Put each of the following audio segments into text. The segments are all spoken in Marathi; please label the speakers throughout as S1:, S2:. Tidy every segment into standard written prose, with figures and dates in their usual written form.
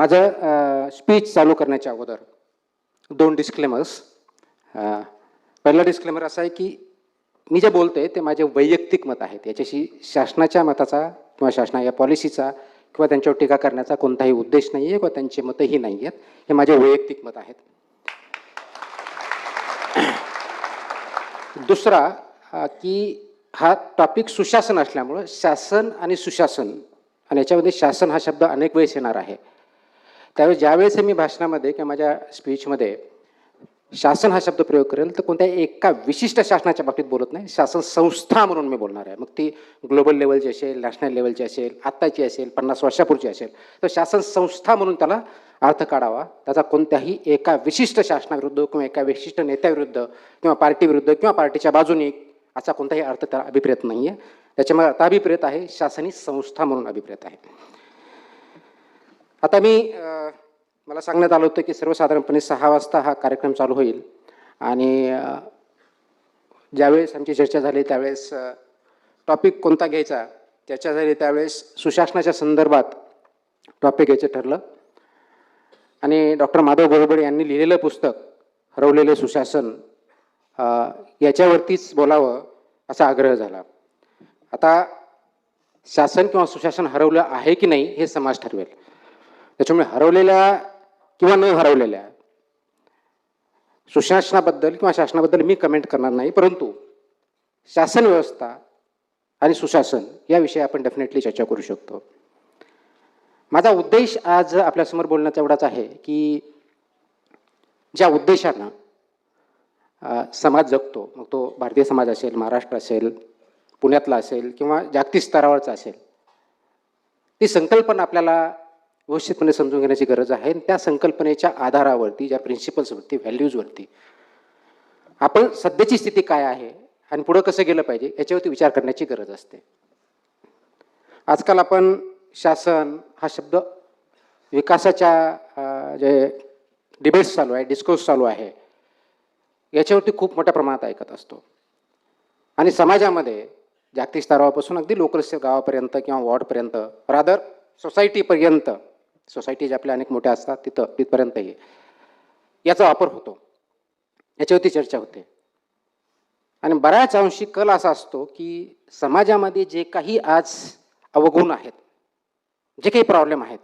S1: माझं स्पीच चालू करण्याच्या अगोदर दोन डिस्क्लेमर्स. पहिला डिस्क्लेमर असा आहे की मी जे बोलते ते माझे वैयक्तिक मत आहेत. याच्याशी शासनाच्या मताचा किंवा शासना या पॉलिसीचा किंवा त्यांच्यावर टीका करण्याचा कोणताही उद्देश नाही आहे किंवा त्यांची मतंही नाही आहेत. हे माझे वैयक्तिक मत आहेत. दुसरा की हा टॉपिक सुशासन असल्यामुळं शासन आणि सुशासन आणि याच्यामध्ये शासन हा शब्द अनेक वेळेस येणार आहे. त्यावेळेस ज्यावेळेस मी भाषणामध्ये किंवा माझ्या स्पीचमध्ये शासन हा शब्द प्रयोग करेल तर कोणत्याही एका विशिष्ट शासनाच्या बाबतीत बोलत नाही. शासन संस्था म्हणून मी बोलणार आहे. मग ती ग्लोबल लेवलची असेल, नॅशनल लेवलची असेल, आत्ताची असेल, 50 वर्षापूर्वीची असेल, तर शासन संस्था म्हणून त्याला अर्थ काढावा. त्याचा कोणत्याही एका विशिष्ट शासनाविरुद्ध किंवा एका विशिष्ट नेत्याविरुद्ध किंवा पार्टीविरुद्ध किंवा पार्टीच्या बाजूने असा कोणताही अर्थ त्याला अभिप्रेत नाही आहे. त्याच्यामुळे आता अभिप्रेत आहे शासनी संस्था म्हणून अभिप्रेत आहे. आता मला सांगण्यात आलं होतं की सर्वसाधारणपणे 6 वाजता हा कार्यक्रम चालू होईल आणि ज्यावेळेस आमची चर्चा झाली त्यावेळेस टॉपिक कोणता घ्यायचा चर्चा झाली त्यावेळेस सुशासनाच्या संदर्भात टॉपिक घ्यायचं ठरलं आणि डॉक्टर माधव बोरबडे यांनी लिहिलेलं पुस्तक हरवलेले सुशासन याच्यावरतीच बोलावं असा आग्रह झाला. आता शासन किंवा सुशासन हरवलं आहे की नाही हे समाज ठरवेल. त्याच्यामुळे हरवलेल्या किंवा न हरवलेल्या सुशासनाबद्दल किंवा शासनाबद्दल मी कमेंट करणार नाही, परंतु शासन व्यवस्था आणि सुशासन याविषयी आपण डेफिनेटली चर्चा करू शकतो. माझा उद्देश आज आपल्यासमोर बोलण्याचा एवढाच आहे की ज्या उद्देशानं समाज जगतो, मग तो भारतीय समाज असेल, महाराष्ट्र असेल, पुण्यातला असेल किंवा जागतिक स्तरावरचा असेल, ती संकल्पना आपल्याला व्यवस्थितपणे समजून घेण्याची गरज आहे. त्या संकल्पनेच्या आधारावरती ज्या प्रिन्सिपल्सवरती व्हॅल्यूजवरती आपण सध्याची स्थिती काय आहे आणि पुढं कसं गेलं पाहिजे याच्यावरती विचार करण्याची गरज असते. आजकाल आपण शासन हा शब्द विकासाच्या जे डिबेट्स चालू आहे, डिस्कोर्स चालू आहे, याच्यावरती खूप मोठ्या प्रमाणात ऐकत असतो आणि समाजामध्ये जागतिक स्तरापासून अगदी लोकल गावापर्यंत किंवा वॉर्डपर्यंत रादर सोसायटीपर्यंत, सोसायटी ज्या आपल्या अनेक मोठ्या असतात तिथपर्यंतही याचा वापर होतो, याच्यावरती चर्चा होते आणि बऱ्याच अंशी कल असा असतो की समाजामध्ये जे काही आज अवगुण आहेत, जे काही प्रॉब्लेम आहेत,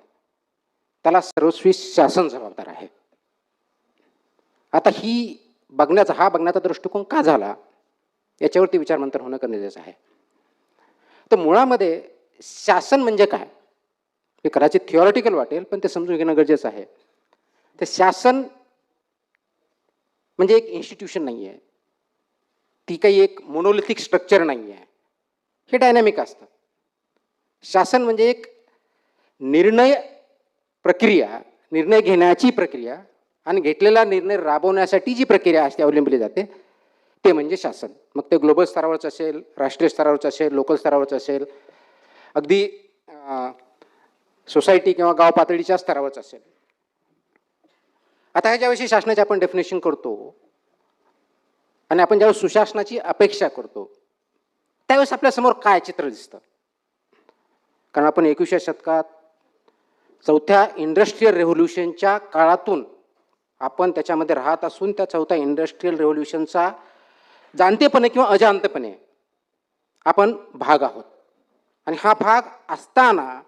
S1: त्याला सर्वस्वी शासन जबाबदार आहे. आता बघण्याचा दृष्टिकोन का झाला याच्यावरती विचारमंथन होणं गरजेचं आहे. तर मुळामध्ये शासन म्हणजे काय हे कदाचित थिओरिटिकल वाटेल, पण ते समजून घेणं गरजेचं आहे. तर शासन म्हणजे एक इन्स्टिट्यूशन नाही आहे, ती काही एक मोनोलिथिक स्ट्रक्चर नाही आहे, हे डायनॅमिक असतं. शासन म्हणजे एक निर्णय घेण्याची प्रक्रिया आणि घेतलेला निर्णय राबवण्यासाठी जी प्रक्रिया असते अवलंबली जाते ते म्हणजे शासन. मग ते ग्लोबल स्तरावरचं असेल, राष्ट्रीय स्तरावरचं असेल, लोकल स्तरावरचं असेल, अगदी सोसायटी किंवा गाव पातळीच्या स्तरावरच असेल. आता ह्याच्याविषयी शासनाची आपण डेफिनेशन करतो आणि आपण ज्यावेळेस सुशासनाची अपेक्षा करतो त्यावेळेस आपल्यासमोर काय चित्र दिसतं. कारण आपण 21व्या शतकात 4थ्या इंडस्ट्रियल रेव्होल्युशनच्या काळातून आपण त्याच्यामध्ये राहत असून त्या 4थ्या इंडस्ट्रियल रेव्होल्युशनचा जाणतेपणे किंवा अजाणतेपणे आपण भाग आहोत आणि हा भाग असताना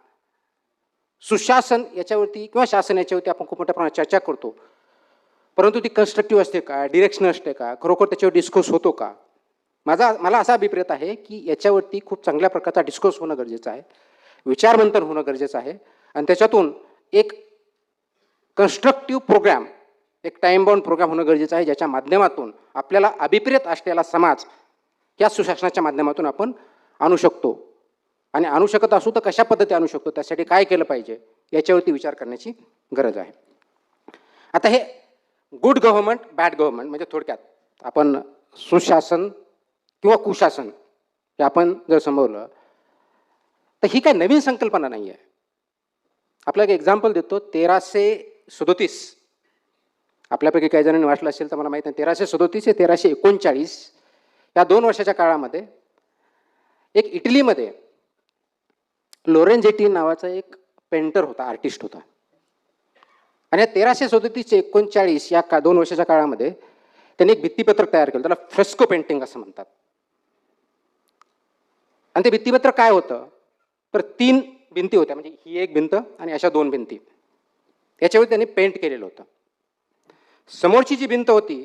S1: सुशासन याच्यावरती किंवा शासन याच्यावरती आपण खूप मोठ्या प्रमाणात चर्चा करतो, परंतु ती कन्स्ट्रक्टिव्ह असते का, डिरेक्शन असते का, खरोखर त्याच्यावर डिस्कोर्स होतो का. मला असा अभिप्रेत आहे की याच्यावरती खूप चांगल्या प्रकारचा डिस्कोर्स होणं गरजेचं आहे, विचारमंथन होणं गरजेचं आहे आणि त्याच्यातून एक कन्स्ट्रक्टिव्ह प्रोग्राम, एक टाइम बाउंड प्रोग्राम होणं गरजेचं आहे, ज्याच्या माध्यमातून आपल्याला अभिप्रेत असलेला समाज या सुशासनाच्या माध्यमातून आपण आणू शकतो आणि आणू शकत असू तर कशा पद्धती आणू शकतो, त्यासाठी काय केलं पाहिजे याच्यावरती विचार करण्याची गरज आहे. आता हे गुड गव्हर्नमेंट, बॅड गव्हर्नमेंट म्हणजे थोडक्यात आपण सुशासन किंवा कुशासन हे आपण जर समजलं तर ही काय नवीन संकल्पना नाही आहे. आपल्याला एक एक्झाम्पल देतो. 1337 आपल्यापैकी काही जणांनी वाचलं असेल तर मला माहीत नाही, 1337 ते 1339 या 2 वर्षाच्या काळामध्ये एक इटलीमध्ये लोरेंझेटी नावाचा एक पेंटर होता, आर्टिस्ट होता. आणि 1337 ते 39 या 2 वर्षाच्या काळामध्ये त्यांनी एक भित्तीपत्रक तयार केलं, त्याला फ्रेस्को पेंटिंग असं म्हणतात. आणि ते भित्तीपत्रक काय होतं, तर 3 भिंती होत्या, म्हणजे ही एक भिंत आणि अशा 2 भिंती, याच्यावर त्यांनी पेंट केलेलं होतं. समोरची जी भिंत होती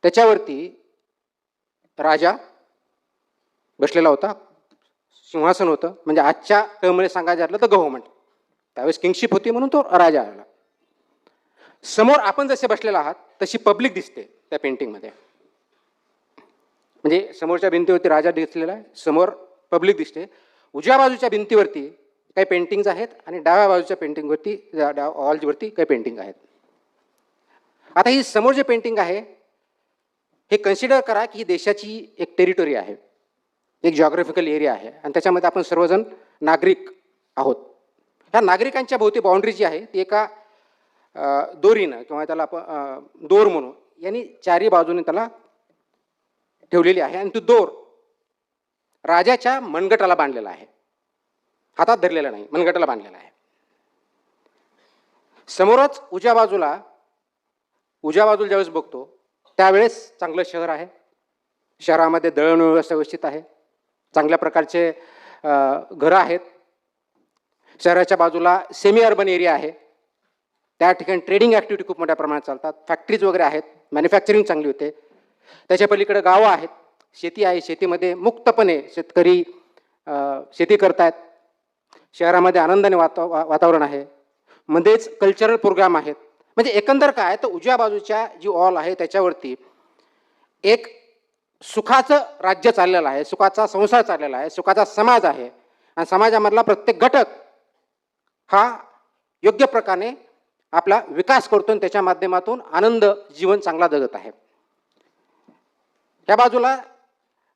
S1: त्याच्यावरती राजा बसलेला होता, सिंहासन होतं, म्हणजे आजच्या टर्ममध्ये सांगायचं झालं तर गव्हर्नमेंट. त्यावेळेस किंगशिप होती म्हणून तो राजा आला. समोर आपण जसे बसलेला आहात तशी पब्लिक दिसते त्या पेंटिंगमध्ये. म्हणजे समोरच्या भिंतीवरती राजा दिसलेला आहे, समोर पब्लिक दिसते. उजव्या बाजूच्या भिंतीवरती काही पेंटिंग्ज आहेत आणि डाव्या बाजूच्या पेंटिंगवरती वॉलवरती काही पेंटिंग आहेत. आता ही समोर जे पेंटिंग आहे हे कन्सिडर करा की ही देशाची एक टेरिटोरी आहे, एक जॉग्राफिकल एरिया आहे आणि त्याच्यामध्ये आपण सर्वजण नागरिक आहोत. ह्या नागरिकांच्या भोवती बाउंड्री जी आहे ती एका दोरीनं किंवा त्याला आपण दोर म्हणू यांनी चारी बाजूने त्याला ठेवलेली आहे आणि तो दोर राजाच्या मनगटाला बांधलेला आहे, हातात धरलेला नाही, मनगटाला बांधलेला आहे. समोरच उजव्या बाजूला ज्यावेळेस बघतो त्यावेळेस चांगलं शहर आहे, शहरामध्ये दळणवळण व्यवस्था व्यवस्थित आहे, चांगल्या प्रकारचे घरं आहेत. शहराच्या बाजूला सेमी अर्बन एरिया आहे, त्या ठिकाणी ट्रेडिंग ॲक्टिव्हिटी खूप मोठ्या प्रमाणात चालतात, फॅक्टरीज वगैरे आहेत, मॅन्युफॅक्चरिंग चांगली होते. त्याच्या पलीकडे गावं आहेत, शेती आहे, शेतीमध्ये मुक्तपणे शेतकरी शेती करतायत. शहरामध्ये आनंदाने वातावरण आहे, मध्येच कल्चरल प्रोग्राम आहेत. म्हणजे एकंदर काय तर उजव्या बाजूच्या जी वॉल आहे त्याच्यावरती एक सुखाचं राज्य चाललेलं आहे, सुखाचा संसार चाललेला आहे, सुखाचा समाज आहे आणि समाजामधला प्रत्येक घटक हा योग्य प्रकारे आपला विकास करतो आणि त्याच्या माध्यमातून आनंद जीवन चांगला जगत आहे. या बाजूला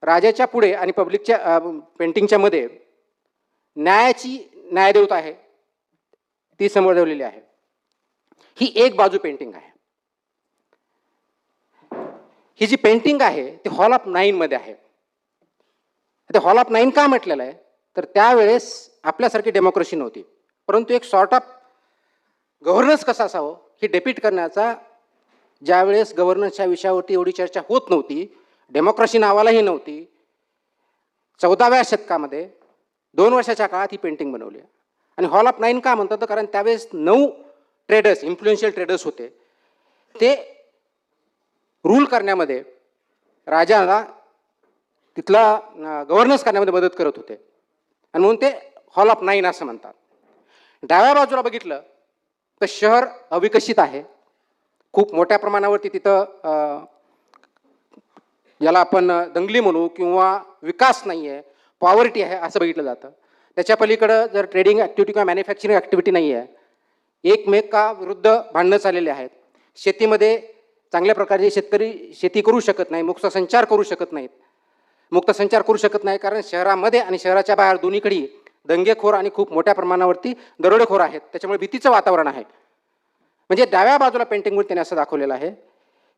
S1: राजाच्या पुढे आणि पब्लिकच्या पेंटिंगच्या मध्ये न्यायाची न्यायदेवता आहे, ती समोर ठेवलेली आहे. ही एक बाजू पेंटिंग आहे. ही जी पेंटिंग आहे ती हॉल ऑफ 9 मध्ये आहे. ते हॉल ऑफ 9 का म्हटलेलं आहे तर त्यावेळेस आपल्यासारखी डेमोक्रेसी नव्हती, परंतु एक सॉर्ट ऑफ गव्हर्नन्स कसं असावं हे डेपिट करण्याचा, ज्यावेळेस गव्हर्नन्सच्या विषयावरती एवढी चर्चा होत नव्हती, डेमोक्रेसी नावालाही नव्हती, 14व्या शतकामध्ये 2 वर्षाच्या काळात ही पेंटिंग बनवली. आणि हॉल ऑफ 9 का म्हणतात तर कारण त्यावेळेस 9 ट्रेडर्स, इन्फ्लुएन्शियल ट्रेडर्स होते, ते रूल करण्यामध्ये राजाला तिथला गव्हर्नन्स करण्यामध्ये मदत करत होते आणि म्हणून ते हॉल ऑफ 9 असं म्हणतात. डाव्या बाजूला बघितलं तर शहर अविकसित आहे, खूप मोठ्या प्रमाणावरती तिथं ज्याला आपण दंगली म्हणू किंवा विकास नाही आहे, पॉवर्टी आहे असं बघितलं जातं. त्याच्या पलीकडं जर ट्रेडिंग ॲक्टिव्हिटी किंवा मॅन्युफॅक्चरिंग ॲक्टिव्हिटी नाही आहे, एकमेकाविरुद्ध भांडणं चाललेले आहेत. शेतीमध्ये चांगल्या प्रकारचे शेतकरी शेती करू शकत नाही, मुक्त संचार करू शकत नाहीत. मुक्त संचार करू शकत नाही कारण शहरामध्ये आणि शहराच्या बाहेर दोन्हीकडे दंगेखोर आणि खूप मोठ्या प्रमाणावरती दरोडेखोर आहेत, त्याच्यामुळे भीतीचं वातावरण आहे. म्हणजे डाव्या बाजूला पेंटिंगवर त्याने असं दाखवलेलं आहे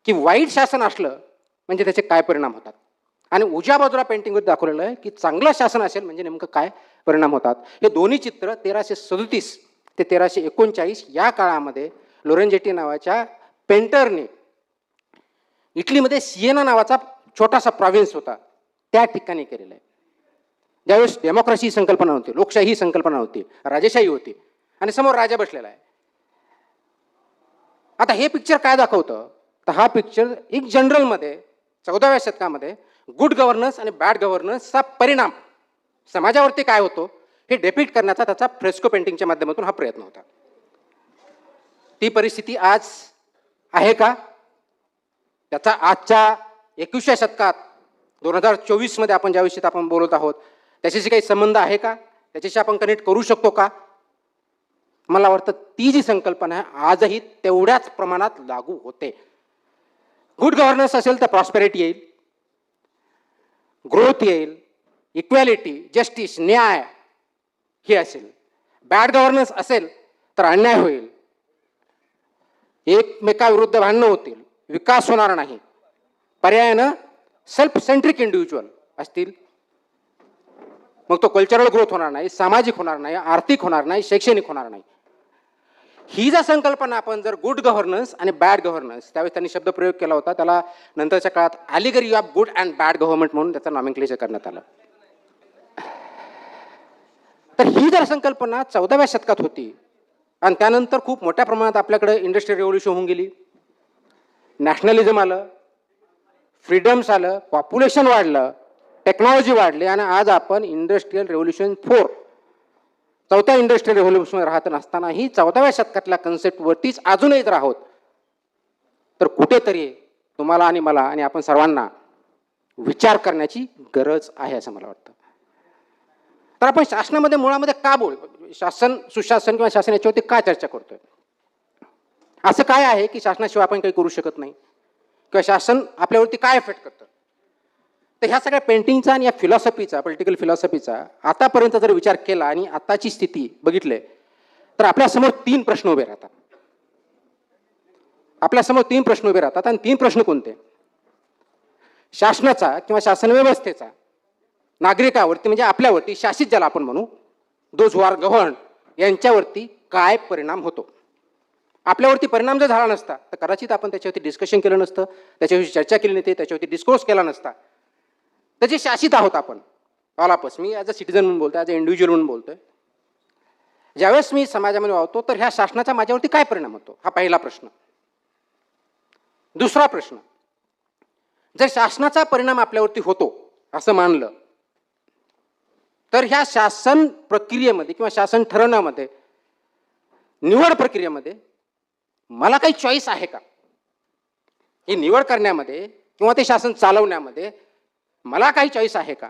S1: की वाईट शासन असलं म्हणजे त्याचे काय परिणाम होतात, आणि उजव्या बाजूला पेंटिंगवर दाखवलेलं आहे की चांगलं शासन असेल म्हणजे नेमकं काय परिणाम होतात. हे दोन्ही चित्र 1337 ते 1339 या काळामध्ये लोरेंजेटी नावाच्या पेंटरने इटलीमध्ये सिएना नावाचा छोटासा प्रॉव्हिन्स होता त्या ठिकाणी केलेलं आहे. ज्यावेळेस डेमोक्रेसी ही संकल्पना होती, लोकशाही ही संकल्पना होती, राजेशाही होती आणि समोर राजा बसलेला आहे. आता हे पिक्चर काय दाखवतं तर हा पिक्चर एक जनरलमध्ये 14व्या शतकामध्ये गुड गव्हर्नन्स आणि बॅड गव्हर्नन्सचा परिणाम समाजावरती काय होतो हे डेपिक्ट करण्याचा त्याचा फ्रेस्को पेंटिंगच्या माध्यमातून हा प्रयत्न होता. ती परिस्थिती आज आहे का? त्याचा आजच्या 21व्या शतकात 2024 मध्ये आपण ज्या विषयी आपण बोलत आहोत त्याच्याशी काही संबंध आहे का? त्याच्याशी आपण कनेक्ट करू शकतो का? मला वाटतं ती जी संकल्पना आहे आजही तेवढ्याच प्रमाणात लागू होते. गुड गव्हर्नन्स असेल तर प्रॉस्पेरिटी येईल, ग्रोथ येईल, इक्वॅलिटी, जस्टिस, न्याय हे असेल. बॅड गव्हर्नन्स असेल तर अन्याय होईल, एकमेकाविरुद्ध भांडणं होतील, विकास होणार नाही, पर्यायानं सेल्फ सेंट्रिक इंडिव्हिज्युअल असतील, मग तो कल्चरल ग्रोथ होणार नाही, सामाजिक होणार नाही, आर्थिक होणार नाही, शैक्षणिक होणार नाही. ही जर संकल्पना आपण जर गुड गव्हर्नन्स आणि बॅड गव्हर्नन्स, त्यावेळेस त्यांनी शब्द प्रयोग केला होता, त्याला नंतरच्या काळात allegory of good and bad government म्हणून त्याचं नॉमेनक्लेचर करण्यात आलं. तर ही जर संकल्पना 14व्या शतकात होती आणि त्यानंतर खूप मोठ्या प्रमाणात आपल्याकडे इंडस्ट्रियल रेव्होल्युशन होऊन गेली, नॅशनलिझम आलं, फ्रीडम्स आलं, पॉप्युलेशन वाढलं, टेक्नॉलॉजी वाढली आणि आज आपण इंडस्ट्रियल रेव्होल्युशन 4 चौथ्या इंडस्ट्रियल रेव्होल्युशन राहत नसतानाही 14व्या शतकातल्या कन्सेप्टवरतीच अजूनही जर आहोत, तर कुठेतरी तुम्हाला आणि मला आणि आपण सर्वांना विचार करण्याची गरज आहे असं मला वाटतं. तर आपण शासनामध्ये मुळामध्ये का शासन, सुशासन किंवा शासन याच्यावरती का चर्चा करतोय? असं काय आहे की शासनाशिवाय आपण काही करू शकत नाही किंवा शासन आपल्यावरती काय इफेक्ट करतं? तर ह्या सगळ्या पेंटिंगचा आणि या फिलॉसॉफीचा, पॉलिटिकल फिलॉसॉफीचा आतापर्यंत जर विचार केला आणि आताची स्थिती बघितले तर आपल्यासमोर 3 प्रश्न उभे राहतात. आपल्यासमोर 3 प्रश्न उभे राहतात आणि 3 प्रश्न कोणते? शासनाचा किंवा शासन व्यवस्थेचा नागरिकावरती म्हणजे आपल्यावरती, शासित ज्याला आपण म्हणू, दोज हू आर गव्हर्न, यांच्यावरती काय परिणाम होतो? आपल्यावरती परिणाम जर झाला नसता तर कदाचित आपण त्याच्यावरती डिस्कशन केलं नसतं, त्याच्याविषयी चर्चा केली नसती, त्याच्यावरती डिस्कोर्स केला नसता. तर जे शासित आहोत आपण, all of us, me as a citizen म्हणून बोलतोय, ॲज अ इंडिव्हिज्युअल म्हणून बोलतोय, ज्यावेळेस मी समाजामध्ये वावरतो तर ह्या शासनाचा माझ्यावरती काय परिणाम होतो? हा पहिला प्रश्न. दुसरा प्रश्न, जर शासनाचा परिणाम आपल्यावरती होतो असं मानलं तर ह्या शासन प्रक्रियेमध्ये किंवा शासन ठरवण्यामध्ये, निवड प्रक्रियेमध्ये मला काही चॉईस आहे का? ही निवड करण्यामध्ये किंवा ते शासन चालवण्यामध्ये मला काही चॉईस आहे का?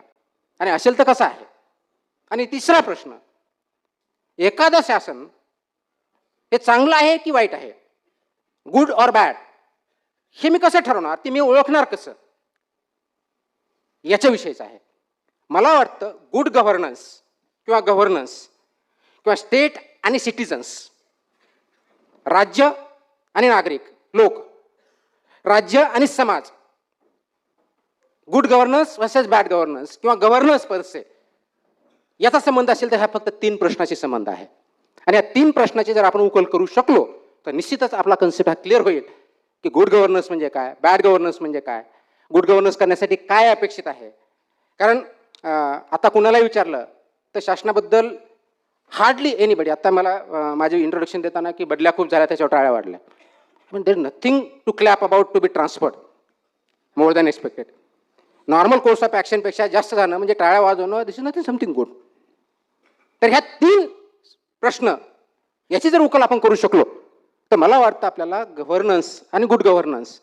S1: आणि असेल तर कसं आहे? आणि तिसरा प्रश्न, एखादं शासन हे चांगलं आहे की वाईट आहे, गुड ऑर बॅड, हे मी कसं ठरवणार? ते मी ओळखणार कसं? याच्याविषयीच आहे. मला वाटतं गुड गव्हर्नन्स किंवा स्टेट आणि सिटिझन्स, राज्य आणि नागरिक, लोक, राज्य आणि समाज, good governance versus bad governance किंवा गव्हर्नन्स परसे, याचा संबंध असेल तर ह्या फक्त 3 प्रश्नाशी संबंध आहे. आणि या 3 प्रश्नाची जर आपण उकल करू शकलो तर निश्चितच आपला कन्सेप्ट हा क्लिअर होईल की गुड गव्हर्नन्स म्हणजे काय, बॅड गव्हर्नन्स म्हणजे काय, गुड गव्हर्नन्स करण्यासाठी काय अपेक्षित आहे. कारण आता कुणाला विचारलं तर शासनाबद्दल हार्डली एनीबडी, आता मला माझे इंट्रोडक्शन देताना की बदल्या खूप झाल्या, त्याच्यावर टाळ्या वाढल्या, पण there nothing to clap about to be transferred more than expected. Normal course of ॲक्शनपेक्षा जास्त जाणं म्हणजे टाळ्या वाजवणं, this is nothing something good. तर ह्या 3 प्रश्न याची जर उकल आपण करू शकलो तर मला वाटतं आपल्याला गव्हर्नन्स आणि गुड गव्हर्नन्स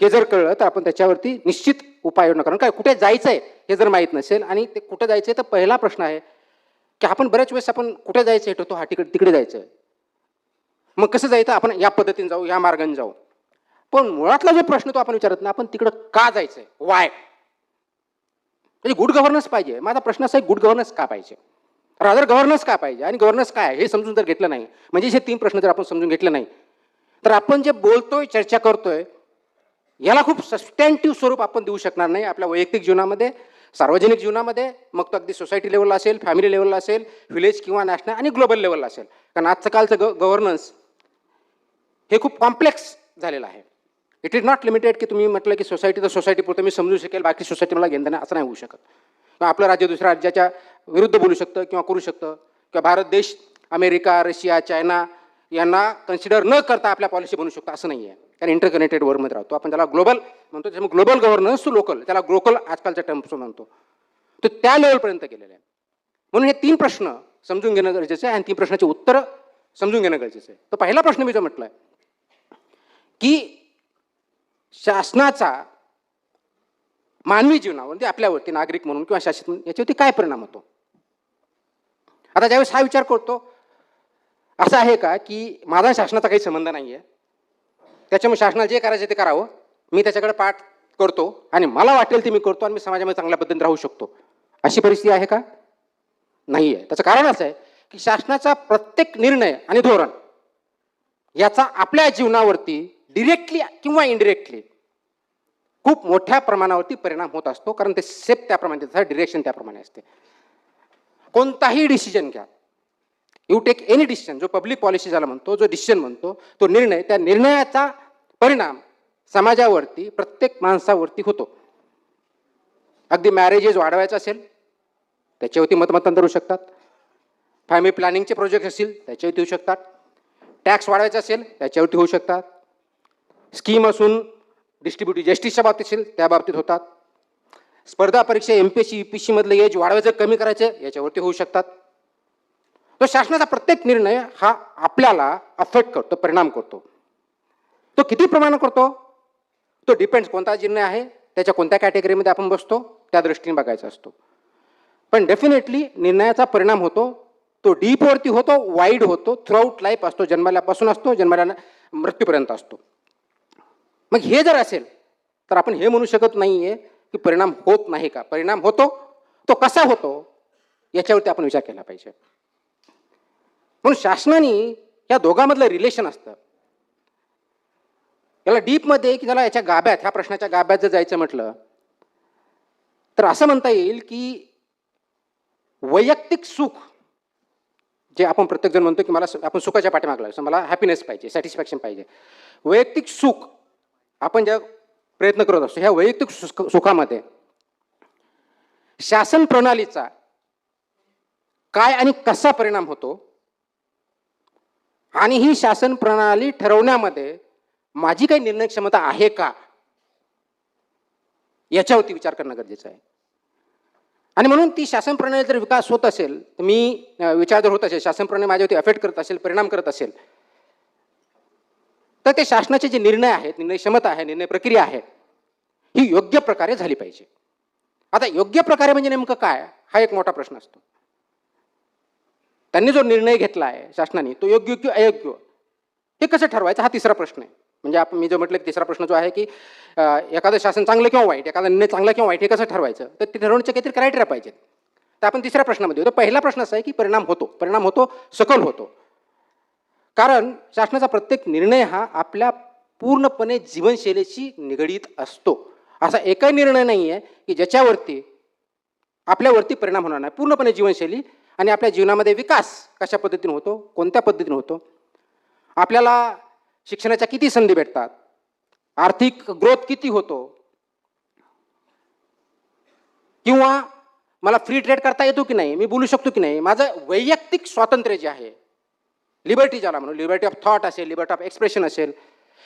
S1: हे जर कळलं तर आपण त्याच्यावरती निश्चित उपाययोजना. कारण काय, कुठे जायचंय हे जर माहीत नसेल आणि ते कुठे जायचंय तर पहिला प्रश्न आहे की आपण बऱ्याच वेळेस आपण कुठे जायचं ठरवतो, हा तिकडे जायचंय, मग कसं जायचं, आपण या पद्धतीने जाऊ, या मार्गाने जाऊ, पण मुळातला जो प्रश्न तो आपण विचारत नाही, आपण तिकडं का जायचंय, वाय. म्हणजे गुड गव्हर्नन्स पाहिजे. माझा प्रश्न असा आहे, गुड गव्हर्नन्स का पाहिजे, रादर गव्हर्नन्स का पाहिजे आणि गव्हर्नन्स काय हे समजून जर घेतलं नाही, म्हणजे हे 3 प्रश्न जर आपण समजून घेतले नाही तर आपण जे बोलतोय, चर्चा करतोय, याला खूप सबस्टॅन्टिव्ह स्वरूप आपण देऊ शकणार नाही आपल्या वैयक्तिक जीवनामध्ये, सार्वजनिक जीवनामध्ये, मग तो अगदी सोसायटी लेवलला असेल, फॅमिली लेवलला असेल, व्हिलेज किंवा नॅशनल आणि ग्लोबल लेवलला असेल. कारण आजचं कालचं गव्हर्नन्स हे खूप कॉम्प्लेक्स झालेलं आहे. इट इज नॉट लिमिटेड की तुम्ही म्हटलं की सोसायटी तर सोसायटी पुरतं मी समजू शकेल, बाकी सोसायटी मला घेणं नाही, असं नाही होऊ शकत. किंवा आपलं राज्य दुसऱ्या राज्याच्या विरुद्ध बोलू शकतं किंवा करू शकतं, किंवा भारत देश अमेरिका, रशिया, चायना यांना कन्सिडर न करता आपल्या पॉलिसी बनवू शकतो, असं नाही आहे. कारण इंटरकनेक्टेड वर्ल्डमध्ये राहतो आपण, त्याला ग्लोबल म्हणतो. त्याच्यामुळे ग्लोबल गव्हर्नन्स टू लोकल, त्याला ग्लोकल आजकालच्या टर्म्स म्हणतो, तो त्या लेवलपर्यंत गेलेला आहे. म्हणून हे 3 प्रश्न समजून घेणं गरजेचं आहे आणि 3 प्रश्नाची उत्तरं समजून घेणं गरजेचं आहे. तर पहिला प्रश्न मी जो म्हटलं की शासनाचा मानवी जीवनावर म्हणजे आपल्यावरती नागरिक म्हणून किंवा शासित म्हणून याच्यावरती काय परिणाम होतो. आता ज्यावेळेस हा विचार करतो, असं आहे का की माझा शासनाचा काही संबंध नाही आहे, त्याच्यामुळे शासनाला जे करायचं ते करावं, मी त्याच्याकडे पाठ करतो आणि मला वाटेल ते मी करतो आणि मी समाजामध्ये चांगल्या पद्धतीने राहू शकतो, अशी परिस्थिती आहे का? नाही आहे. त्याचं कारण असं आहे की शासनाचा प्रत्येक निर्णय आणि धोरण याचा आपल्या जीवनावरती डिरेक्टली किंवा इनडिरेक्टली खूप मोठ्या प्रमाणावरती परिणाम होत असतो. कारण ते सेप त्याप्रमाणे, त्याचं डिरेक्शन त्याप्रमाणे असते. कोणताही डिसिजन घ्या, यू टेक एनी डिसिजन, जो पब्लिक पॉलिसी झाला म्हणतो, जो डिसिजन म्हणतो, तो निर्णय, त्या निर्णयाचा परिणाम समाजावरती, प्रत्येक माणसावरती होतो. अगदी मॅरेजेस वाढवायचं असेल त्याच्यावरती मतमतांतर होऊ शकतात, फॅमिली प्लॅनिंगचे प्रोजेक्ट असतील त्याच्यावरती होऊ शकतात, टॅक्स वाढवायचा असेल त्याच्यावरती होऊ शकतात, स्कीम असून डिस्ट्रीब्युटिव्ह जस्टिसच्या बाबतीत असेल त्या बाबतीत होतात, स्पर्धा परीक्षा MPSC UPSC मधलं एज वाढवायचं कमी करायचं याच्यावरती होऊ शकतात. तो शासनाचा प्रत्येक निर्णय हा आपल्याला अफेक्ट करतो, परिणाम करतो. तो किती प्रमाणात करतो तो डिपेंड्स, कोणता निर्णय आहे, त्याच्या कोणत्या कॅटेगरीमध्ये आपण बसतो त्या दृष्टीने बघायचा असतो. पण डेफिनेटली निर्णयाचा परिणाम होतो, तो डीपवरती होतो, वाईड होतो, थ्रूआउट लाईफ असतो, जन्मल्यापासून असतो, जन्माला मृत्यूपर्यंत असतो. मग हे जर असेल तर आपण हे म्हणू शकत नाहीये की परिणाम होत नाही का. परिणाम होतो, तो कसा होतो याच्यावरती आपण विचार केला पाहिजे. म्हणून शासनाने या दोघांमधलं रिलेशन असतं, याला डीपमध्ये की त्याला याच्या गाभ्यात, ह्या प्रश्नाच्या गाभ्यात जर जायचं म्हटलं तर असं म्हणता येईल की वैयक्तिक सुख, जे आपण प्रत्येकजण म्हणतो की मला आपण सुखाच्या पाठीमागे लागलो, मला हॅपीनेस पाहिजे, सॅटिस्फॅक्शन पाहिजे. वैयक्तिक सुख आपण ज्या प्रयत्न करत असतो, ह्या वैयक्तिक सुखामध्ये शासन प्रणालीचा काय आणि कसा परिणाम होतो, आणि ही शासन प्रणाली ठरवण्यामध्ये माझी काही निर्णय क्षमता आहे का याच्यावरती विचार करणं गरजेचं आहे. आणि म्हणून ती शासन प्रणाली जर विकास होत असेल, तर मी विचार जर होत असेल, शासन प्रणाली माझ्यावरती अफेक्ट करत असेल, परिणाम करत असेल, तर ते शासनाचे जे निर्णय आहेत, निर्णय क्षमता आहे, निर्णय प्रक्रिया आहे, ही योग्य प्रकारे झाली पाहिजे. आता योग्य प्रकारे म्हणजे नेमकं काय, हा एक मोठा प्रश्न असतो. त्यांनी जो निर्णय घेतला आहे शासनाने, तो योग्य की अयोग्य हे कसं ठरवायचं, हा तिसरा प्रश्न आहे. म्हणजे आपण मी जो म्हटलं की तिसरा प्रश्न जो आहे की एखादं शासन चांगलं किंवा वाईट, एखादा निर्णय चांगला किंवा वाईट हे कसं ठरवायचं, तर ते ठरवण्याचे काहीतरी क्रायटेरिया पाहिजेत. तर आपण तिसऱ्या प्रश्नामध्ये होतो. पहिला प्रश्न असा आहे की परिणाम होतो, परिणाम होतो, सखोल होतो. कारण शासनाचा प्रत्येक निर्णय हा आपल्या पूर्णपणे जीवनशैलीशी निगडीत असतो. असा एकही निर्णय नाही आहे की ज्याच्यावरती आपल्यावरती परिणाम होणार नाही. पूर्णपणे जीवनशैली आणि आपल्या जीवनामध्ये विकास कशा पद्धतीने होतो, कोणत्या पद्धतीने होतो, आपल्याला शिक्षणाच्या किती संधी भेटतात, आर्थिक ग्रोथ किती होतो, किंवा मला फ्री ट्रेड करता येतो की नाही, मी बोलू शकतो की नाही, माझं वैयक्तिक स्वातंत्र्य जे आहे, लिबर्टी ज्याला म्हणून, लिबर्टी ऑफ थॉट असेल, लिबर्टी ऑफ एक्सप्रेशन असेल,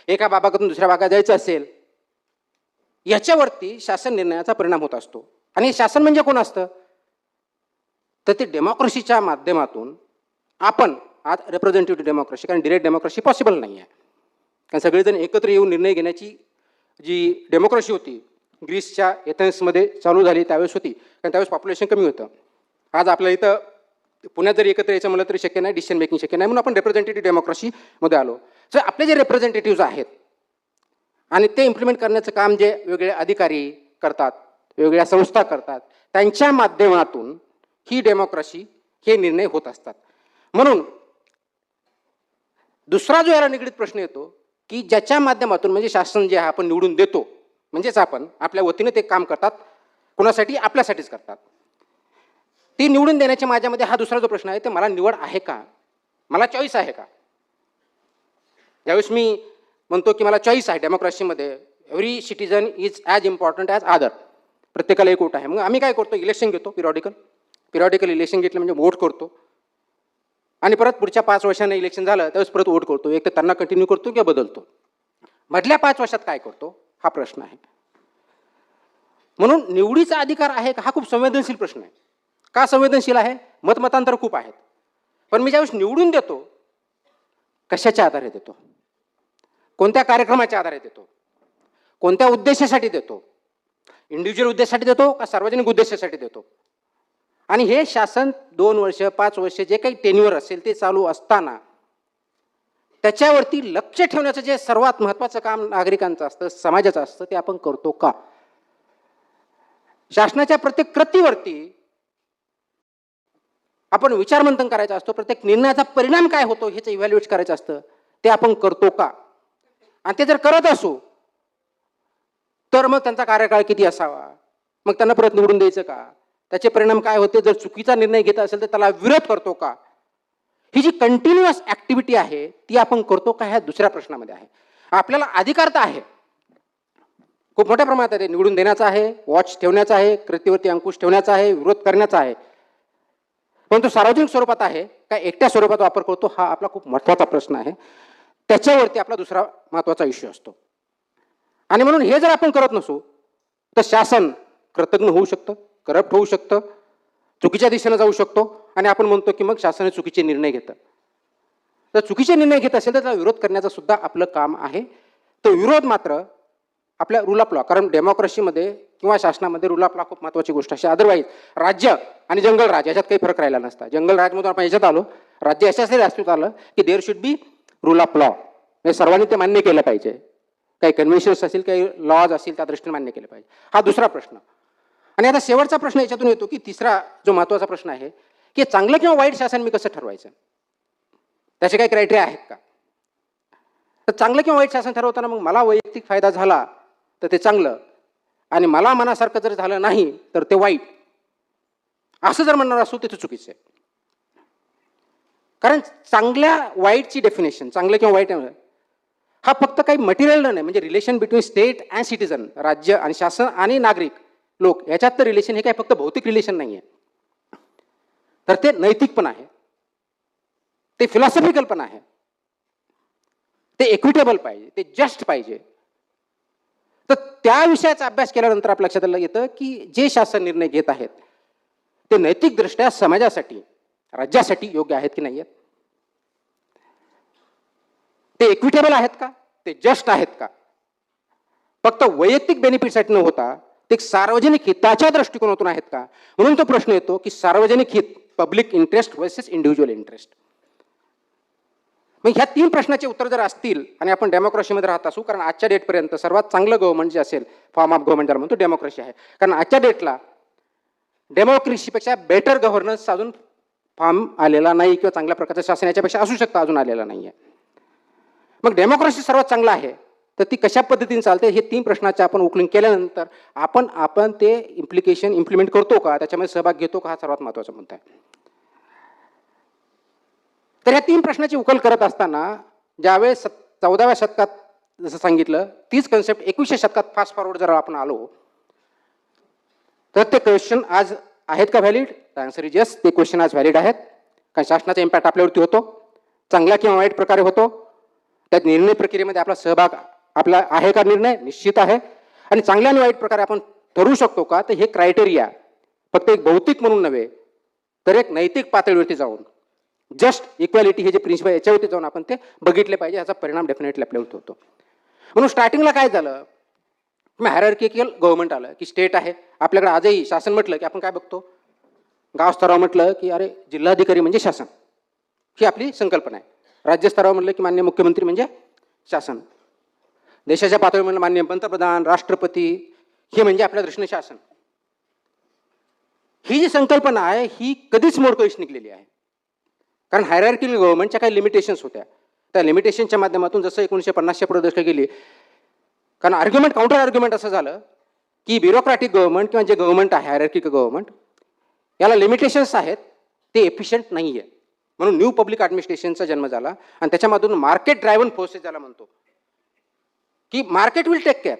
S1: एका भागातून दुसऱ्या भागात जायचं असेल, याच्यावरती शासन निर्णयाचा परिणाम होत असतो. आणि शासन म्हणजे कोण असतं, तर ते डेमोक्रेसीच्या माध्यमातून आपण आज रिप्रेझेंटेटिव्ह डेमोक्रेसी, कारण डिरेक्ट डेमोक्रेसी पॉसिबल नाही आहे, कारण सगळेजण एकत्र येऊन निर्णय घेण्याची जी डेमोक्रेसी होती ग्रीसच्या एथेन्समध्ये चालू झाली त्यावेळेस होती, कारण त्यावेळेस पॉप्युलेशन कमी होतं. आज आपल्या इथं पुण्यात जरी एकत्र यायचं म्हणलं तरी शक्य नाही, डिसिजन मेकिंग शक्य नाही, म्हणून आपण रिप्रेझेंटेटिव्ह डेमोक्रेसीमध्ये आलो. तर आपले जे रिप्रेझेंटेटिव्ह आहेत आणि ते इम्प्लिमेंट करण्याचं काम जे वेगळे अधिकारी करतात, वेगवेगळ्या संस्था करतात, त्यांच्या माध्यमातून ही डेमोक्रेसी, हे निर्णय होत असतात. म्हणून दुसरा जो याला निगडीत प्रश्न येतो की ज्याच्या माध्यमातून, म्हणजे शासन जे आहे आपण निवडून देतो, म्हणजेच आपण आपल्या वतीने ते काम करतात, कोणासाठी, आपल्यासाठीच करतात. ती निवडून देण्याच्या माझ्यामध्ये हा दुसरा जो प्रश्न आहे, ते मला निवड आहे का, मला चॉईस आहे का. ज्यावेळेस मी म्हणतो की मला चॉईस आहे डेमोक्रेसीमध्ये, every citizen is as important as other, प्रत्येकाला एक वोट आहे. मग आम्ही काय करतो, इलेक्शन घेतो, पिरियॉडिकल इलेक्शन घेतलं म्हणजे वोट करतो, आणि परत पुढच्या 5 वर्षांनी इलेक्शन झालं त्यावेळेस परत वोट करतो. एक तर त्यांना कंटिन्यू करतो किंवा बदलतो. मधल्या 5 वर्षात काय करतो, हा प्रश्न आहे. म्हणून निवडीचा अधिकार आहे का, हा खूप संवेदनशील प्रश्न आहे. का संवेदनशील आहे, मतमतांतर खूप आहेत, पण मी ज्यावेळेस निवडून देतो, कशाच्या आधारे देतो, कोणत्या कार्यक्रमाच्या आधारे देतो, कोणत्या उद्देशासाठी देतो, इंडिव्हिज्युअल उद्देशासाठी देतो का सार्वजनिक उद्देशासाठी देतो. आणि हे शासन 2 वर्ष 5 वर्ष जे काही टेन्युअर असेल ते चालू असताना त्याच्यावरती लक्ष ठेवण्याचं जे सर्वात महत्त्वाचं काम नागरिकांचं असतं, समाजाचं असतं, ते आपण करतो का. शासनाच्या प्रत्येक कृतीवरती आपण विचारमंथन करायचं असतो, प्रत्येक निर्णयाचा परिणाम काय होतो ह्याचं इव्हॅल्युएट करायचं असतं, ते आपण करतो का. आणि ते जर करत असू तर मग त्यांचा कार्यकाळ किती असावा, मग त्यांना परत निवडून द्यायचं का, त्याचे परिणाम काय होते, जर चुकीचा निर्णय घेत असेल तर त्याला विरोध करतो का, ही जी कंटिन्युअस ऍक्टिव्हिटी आहे ती आपण करतो का, ह्या दुसऱ्या प्रश्नामध्ये आहे. आपल्याला अधिकार तर आहे, खूप मोठ्या प्रमाणात आहे, निवडून देण्याचा आहे, वॉच ठेवण्याचा आहे, कृतीवरती अंकुश ठेवण्याचा आहे, विरोध करण्याचा आहे, परंतु सार्वजनिक स्वरूपात आहे का एकट्या स्वरूपात वापर करतो, हा आपला खूप महत्त्वाचा प्रश्न आहे. त्याच्यावरती आपला दुसरा महत्त्वाचा इश्यू असतो. आणि म्हणून हे जर आपण करत नसू तर शासन कृतज्ञ होऊ शकतं, करप्ट होऊ शकतं, चुकीच्या दिशेने जाऊ शकतो, आणि आपण म्हणतो की मग शासन चुकीचे निर्णय घेतं. तर चुकीचे निर्णय घेत असेल तर त्याला विरोध करण्याचं सुद्धा आपलं काम आहे. तो विरोध मात्र आपल्या रूल ऑफ लॉ, कारण डेमोक्रेसीमध्ये किंवा शासनामध्ये रूल ऑफ लॉ खूप महत्त्वाची गोष्ट अशी. अदरवाईज राज्य आणि जंगल राज याच्यात काही फरक राहिला नसता. जंगल राजमधून आपण याच्यात आलो, राज्य अशासाठी अस्तित्वात आलं की there should be rule of law, म्हणजे सर्वांनी ते मान्य केलं पाहिजे. काही कन्व्हेन्शन्स असतील, काही लॉज असतील, त्या दृष्टीने मान्य केले पाहिजे. हा दुसरा प्रश्न. आणि आता शेवटचा प्रश्न याच्यातून येतो की तिसरा जो महत्त्वाचा प्रश्न आहे की चांगलं किंवा वाईट शासन मी कसं ठरवायचं, त्याचे काही क्रायटेरिया आहेत का. तर चांगलं किंवा वाईट शासन ठरवताना मग मला वैयक्तिक फायदा झाला तर ते चांगलं, आणि मला मनासारखं जर झालं नाही तर ते वाईट, असं जर म्हणणार असू तर ते चुकीचं आहे. कारण चांगल्या वाईटची डेफिनेशन, चांगलं किंवा वाईट हा फक्त काही मटेरियल नाही, म्हणजे relation between state and citizen, राज्य आणि शासन आणि नागरिक लोक याच्यात तर रिलेशन हे काही फक्त भौतिक रिलेशन नाही आहे, तर ते नैतिक पण आहे, ते फिलॉसॉफिकल पण आहे, ते इक्विटेबल पाहिजे, ते जस्ट पाहिजे. तर त्या विषयाचा अभ्यास केल्यानंतर आपल्या लक्षात येतं की जे शासन निर्णय घेत आहेत ते नैतिकदृष्ट्या समाजासाठी, राज्यासाठी योग्य आहेत की नाही आहेत, ते इक्विटेबल आहेत का, ते जस्ट आहेत का, फक्त वैयक्तिक बेनिफिटसाठी न होता ते सार्वजनिक हिताच्या दृष्टिकोनातून आहेत का. म्हणून तो प्रश्न येतो की सार्वजनिक हित, public interest versus individual interest. मग ह्या तीन प्रश्नाचे उत्तर जर असतील आणि आपण डेमोक्रेसीमध्ये राहत असू, कारण आजच्या डेटपर्यंत सर्वात चांगलं गव्हर्नमेंट जे असेल, फॉर्म ऑफ गव्हर्नमेंट ज्याला म्हणतो, डेमोक्रेसी आहे. कारण आजच्या डेटला डेमोक्रेसीपेक्षा बेटर गव्हर्नन्स अजून फॉर्म आलेला नाही, किंवा चांगल्या प्रकारचं शासन याच्यापेक्षा असू शकतं अजून आलेला नाही आहे. मग डेमोक्रेसी सर्वात चांगलं आहे तर ती कशा पद्धतीने चालते, हे तीन प्रश्नाचे आपण उकलिंग केल्यानंतर आपण ते इम्प्लिमेंट करतो का, त्याच्यामध्ये सहभाग घेतो का, हा सर्वात महत्त्वाचा मुद्दा आहे. तर ह्या तीन प्रश्नाची उकल करत असताना ज्यावेळेस 14व्या शतकात जसं सांगितलं तीच कन्सेप्ट 21व्या शतकात फास्ट फॉरवर्ड जर आपण आलो तर ते क्वेश्चन आज आहेत का व्हॅलिड. आन्सर इज यस, ते क्वेश्चन आज व्हॅलिड आहेत. कारण शासनाचा इम्पॅक्ट आपल्यावरती होतो, चांगल्या किंवा वाईट प्रकारे होतो. त्यात निर्णय प्रक्रियेमध्ये आपला सहभाग आपला आहे का, निर्णय निश्चित आहे. आणि चांगल्या आणि वाईट प्रकारे आपण ठरवू शकतो का, तर हे क्रायटेरिया फक्त एक भौतिक म्हणून नव्हे तर एक नैतिक पातळीवरती जाऊन, जस्ट इक्वॅलिटी हे जे प्रिन्सिपल याच्यावरती जाऊन आपण ते बघितले पाहिजे. याचा परिणाम डेफिनेटली आपल्यावरती होतो. म्हणून स्टार्टिंगला काय झालं, मग हायरार्किकल गव्हर्नमेंट आलं की स्टेट आहे आपल्याकडे. आजही शासन म्हटलं की आपण काय बघतो, गाव स्तरावर म्हटलं की अरे जिल्हाधिकारी म्हणजे शासन, ही आपली संकल्पना आहे. राज्य स्तरावर म्हटलं की माननीय मुख्यमंत्री म्हणजे शासन, देशाच्या पातळीवर म्हणलं माननीय पंतप्रधान, राष्ट्रपती, हे म्हणजे आपल्या दृष्टीने शासन. ही जी संकल्पना आहे ही कधीच मोडकळीस निघलेली आहे. कारण हायरार्किकल गव्हर्नमेंटच्या काही लिमिटेशन्स होत्या, त्या लिमिटेशनच्या माध्यमातून जसं 1950च्या पुढे दशक गेली, कारण आर्ग्युमेंट काउंटर आर्ग्युमेंट असं झालं की ब्युरोक्रॅटिक गव्हर्नमेंट किंवा जे गव्हर्नमेंट आहे हायरार्किकल गव्हर्नमेंट याला लिमिटेशन्स आहेत, ते एफिशियंट नाही आहे. म्हणून न्यू पब्लिक ॲडमिनिस्ट्रेशनचा जन्म झाला आणि त्याच्यामधून मार्केट ड्रायव्हन फोर्सेस ज्याला म्हणतो की मार्केट विल टेक केअर